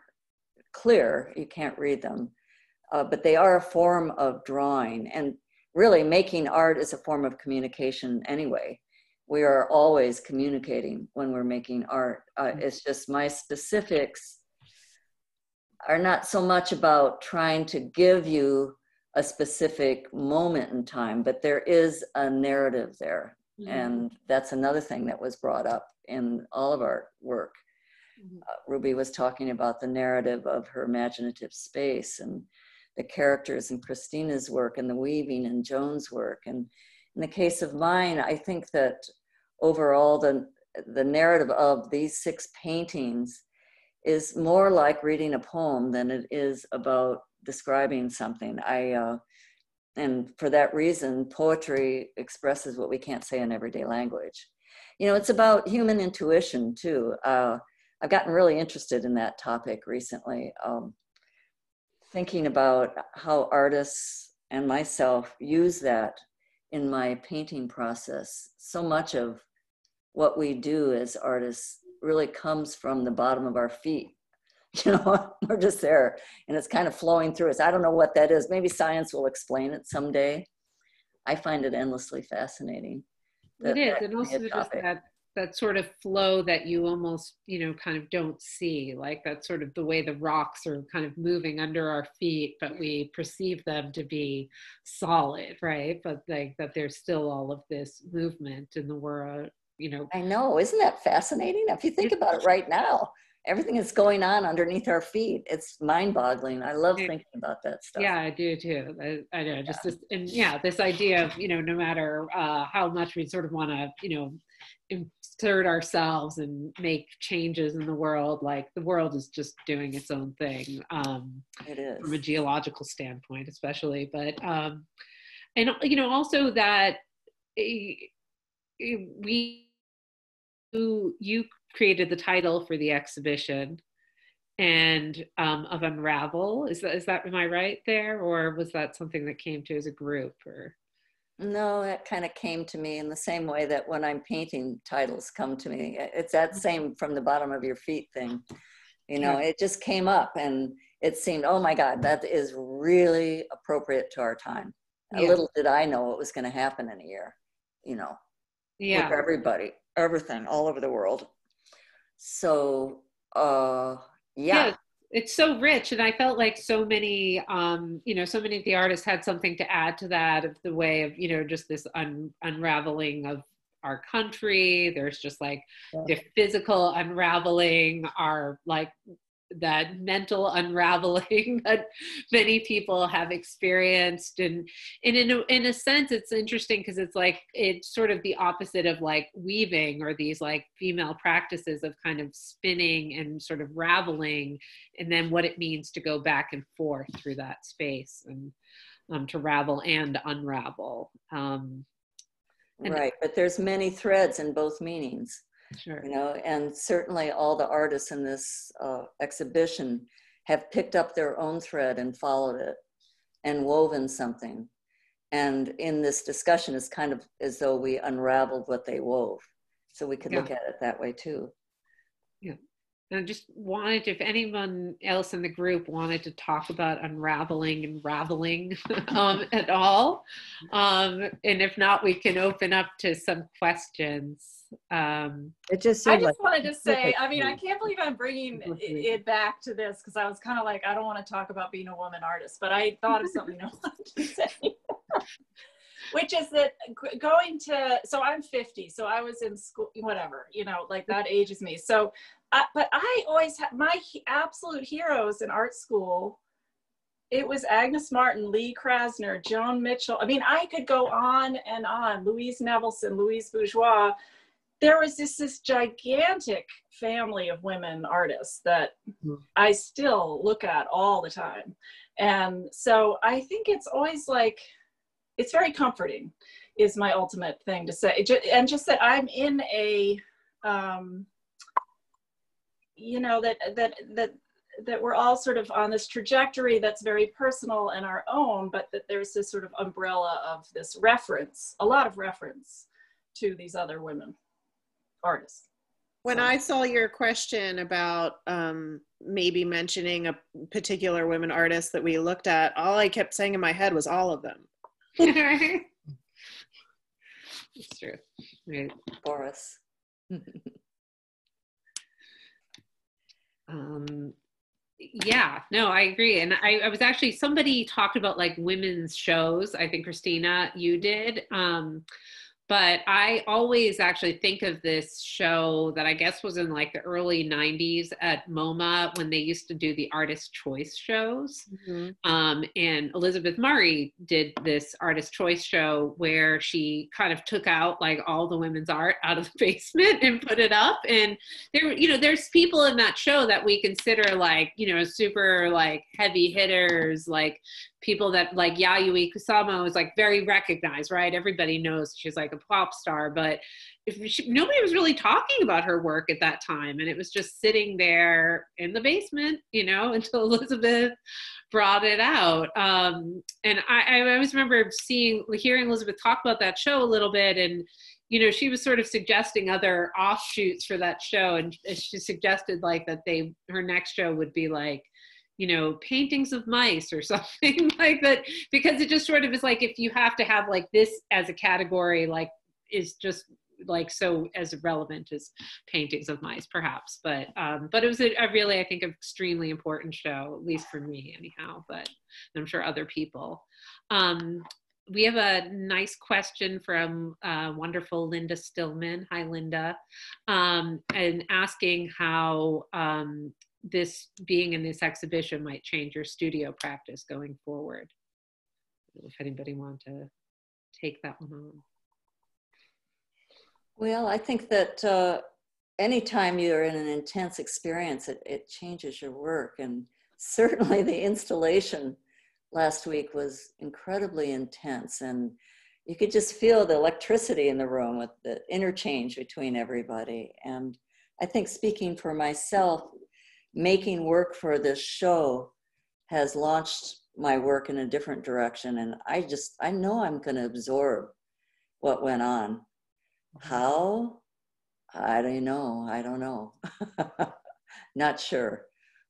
clear, you can't read them, but they are a form of drawing. And really, making art is a form of communication anyway. We are always communicating when we're making art. It's just my specifics are not so much about trying to give you a specific moment in time, but there is a narrative there. And that's another thing that was brought up in all of our work. Ruby was talking about the narrative of her imaginative space, and the characters in Christina's work, and the weaving in Joan's work. And in the case of mine, I think that overall the narrative of these 6 paintings is more like reading a poem than it is about describing something. And for that reason, poetry expresses what we can't say in everyday language. It's about human intuition too. I've gotten really interested in that topic recently, thinking about how artists and myself use that in my painting process. So much of what we do as artists really comes from the bottom of our feet. We're just there, and it's kind of flowing through us. I don't know what that is. Maybe science will explain it someday. I find it endlessly fascinating. It is, and also just that sort of flow that you almost, kind of don't see, like that sort of the way the rocks are kind of moving under our feet, but we perceive them to be solid, right? But like that there's still all of this movement in the world, I know, isn't that fascinating? If you think about it right now, everything that's going on underneath our feet. It's mind-boggling. I love thinking about that stuff. Yeah, I do too. I know, just this, and yeah, this idea of, you know, no matter how much we sort of want to, you know, insert ourselves and make changes in the world, like the world is just doing its own thing. It is. From a geological standpoint, especially, but and you know, also that you created the title for the exhibition and of Unravel. Is that, am I right there? Or was that something that came to as a group? Or no, that kind of came to me in the same way that when I'm painting, titles come to me. It's that same from the bottom of your feet thing. You know, it just came up and it seemed, oh my God, that is really appropriate to our time. A little did I know what was going to happen in a year, you know, with everybody, everything all over the world. So, yeah. It's so rich, and I felt like so many, you know, so many of the artists had something to add to that, of the way of, you know, just this unraveling of our country. There's just like the physical unraveling, our like that mental unraveling that many people have experienced, and in a sense it's interesting because it's like it's sort of the opposite of like weaving, or these like female practices of kind of spinning and sort of raveling, and then what it means to go back and forth through that space, and to ravel and unravel. Right, but there's many threads in both meanings. Sure. You know, and certainly all the artists in this exhibition have picked up their own thread and followed it and woven something. And in this discussion, it's kind of as though we unraveled what they wove. So we could look at it that way too. Yeah. And I just wanted, if anyone else in the group wanted to talk about unraveling and raveling at all. And if not, we can open up to some questions. It just I seemed just like, wanted to say, I mean, I can't believe I'm bringing it back to this, because I was kind of like, I don't want to talk about being a woman artist, but I thought of something I wanted to say. Which is that going to, so I'm 50, so I was in school, whatever, you know, like that ages me. So, but I always had my absolute heroes in art school. It was Agnes Martin, Lee Krasner, Joan Mitchell. I mean, I could go on and on. Louise Nevelson, Louise Bourgeois. There was this gigantic family of women artists that I still look at all the time. And so I think it's always like, it's very comforting is my ultimate thing to say. And just that I'm in a, you know, that we're all sort of on this trajectory that's very personal and our own, but that there's this sort of umbrella of this reference, a lot of reference to these other women artists. When I saw your question about maybe mentioning a particular women artist that we looked at, all I kept saying in my head was all of them. It's true. Right. Boris. Yeah, no, I agree. And I was actually, somebody talked about like women's shows. I think Christina, you did. But I always actually think of this show that I guess was in like the early 90s at MoMA, when they used to do the Artist Choice shows. Mm-hmm. And Elizabeth Murray did this Artist Choice show where she kind of took out like all the women's art out of the basement and put it up. And there, you know, there's people in that show that we consider like, you know, super like heavy hitters, like people that like Yayoi Kusama is like very recognized, right? Everybody knows she's like a pop star, but nobody was really talking about her work at that time. And it was just sitting there in the basement, you know, until Elizabeth brought it out. And I always remember hearing Elizabeth talk about that show a little bit. And, you know, she was sort of suggesting other offshoots for that show. And she suggested like that her next show would be like, you know, paintings of mice or something like that, because it just sort of is like, if you have to have like this as a category, like is just like so as relevant as paintings of mice, perhaps. But it was a really, I think, extremely important show, at least for me anyhow, but I'm sure other people. we have a nice question from wonderful Linda Stillman. Hi, Linda. And asking how this being in this exhibition might change your studio practice going forward. I don't know if anybody want to take that one on. Well, I think that anytime you're in an intense experience, it changes your work. And certainly the installation last week was incredibly intense. And you could just feel the electricity in the room with the interchange between everybody. And I think, speaking for myself, making work for this show has launched my work in a different direction. And I know I'm going to absorb what went on. How? I don't know. Not sure.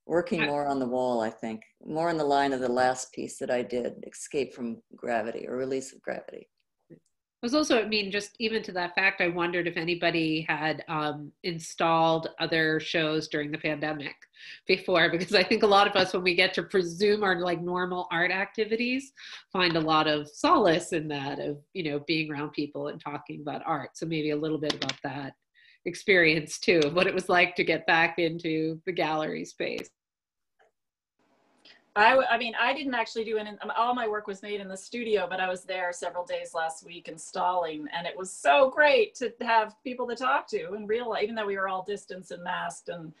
Working more on the wall, I think. More in the line of the last piece that I did, Escape from Gravity, or Release of Gravity. It was also, I mean, just even to that fact, I wondered if anybody had installed other shows during the pandemic before, because I think a lot of us, when we get to presume our like normal art activities, find a lot of solace in that, of, you know, being around people and talking about art. So maybe a little bit about that experience too, of what it was like to get back into the gallery space. I mean, I didn't actually do all my work was made in the studio, but I was there several days last week installing, and it was so great to have people to talk to in real life, even though we were all distanced and masked, and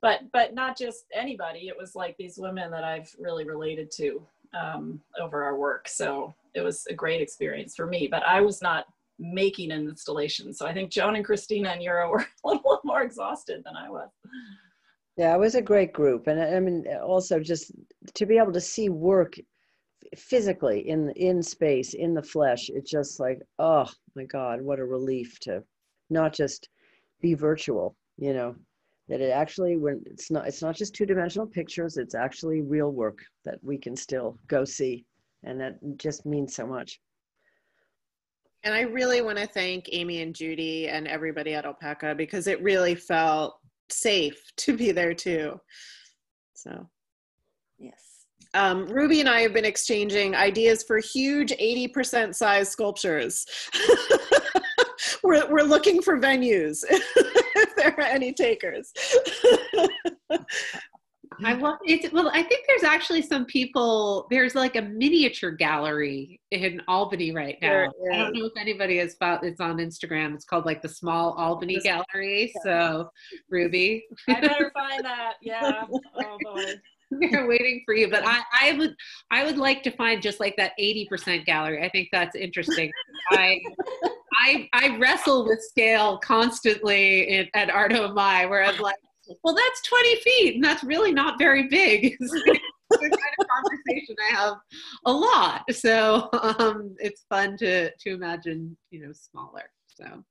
but not just anybody. It was like these women that I've really related to over our work. So it was a great experience for me, but I was not making an installation. So I think Joan and Christina and Yura were a little more exhausted than I was. Yeah, it was a great group. And I mean, also just to be able to see work physically in space, in the flesh, it's just like, oh my God, what a relief to not just be virtual, you know, that it actually, when it's not just two-dimensional pictures, it's actually real work that we can still go see. And that just means so much. And I really want to thank Amy and Judy and everybody at Alpaca, because it really felt safe to be there too. So yes, Ruby and I have been exchanging ideas for huge 80% size sculptures. we're looking for venues if there are any takers. Well, I think there's actually some people, there's like a miniature gallery in Albany right now. I don't know if anybody has found, it's on Instagram. It's called like the Small Albany Gallery. So Ruby. I better find that. Yeah. Oh boy. We're waiting for you, but I would like to find just like that 80% gallery. I think that's interesting. I wrestle with scale constantly at Art Mai, where I'm like, well, that's 20 feet, and that's really not very big. It's the kind of conversation I have a lot. So it's fun to imagine, you know, smaller. So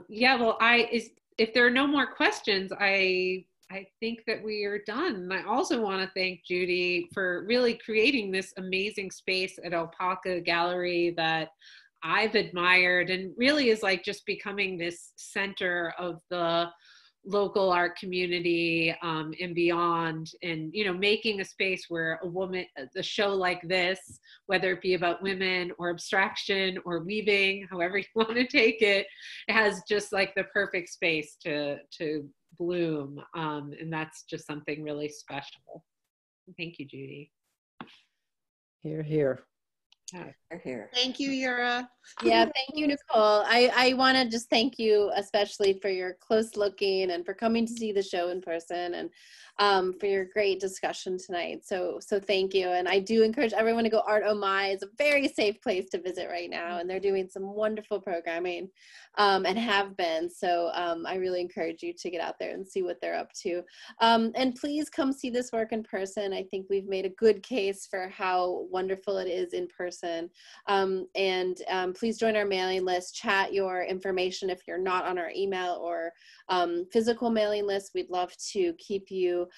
yeah, well, if there are no more questions, I think that we are done. And I also want to thank Judy for really creating this amazing space at Alpaca Gallery that I've admired, and really is like just becoming this center of the local art community and beyond, and, you know, making a space where a show like this, whether it be about women or abstraction or weaving, however you want to take it, it has just like the perfect space to bloom, and that's just something really special. Thank you, Judy. Hear, hear. Here. Thank you, Yura. Yeah, thank you, Nicole. I want to just thank you especially for your close looking and for coming to see the show in person, and for your great discussion tonight. So thank you. And I do encourage everyone to go. Art Mai is a very safe place to visit right now, and they're doing some wonderful programming and have been. So I really encourage you to get out there and see what they're up to. And please come see this work in person. I think we've made a good case for how wonderful it is in person. Please join our mailing list, chat your information if you're not on our email or physical mailing list. We'd love to keep you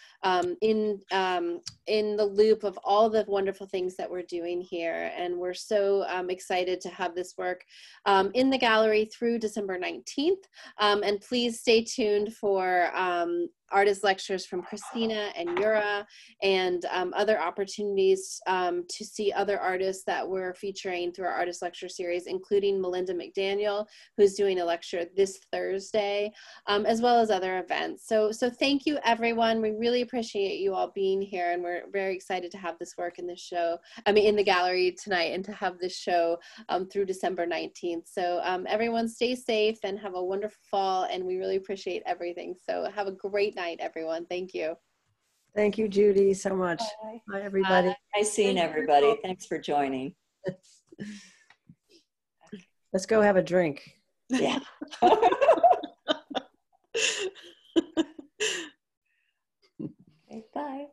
in the loop of all the wonderful things that we're doing here. And we're so excited to have this work in the gallery through December 19th. And please stay tuned for artist lectures from Christina and Yura, and other opportunities to see other artists that we're featuring through our artist lecture series, including Melinda McDaniel, who's doing a lecture this Thursday, as well as other events. So thank you, everyone. We really appreciate you all being here, and we're very excited to have this work in this show, in the gallery tonight, and to have this show through December 19th. So everyone stay safe and have a wonderful fall, and we really appreciate everything. So have a great night, everyone. Thank you. Thank you, Judy, so much. Bye. Bye, everybody. Nice seeing everybody. Thanks for joining. Let's go have a drink. Yeah. Okay, bye.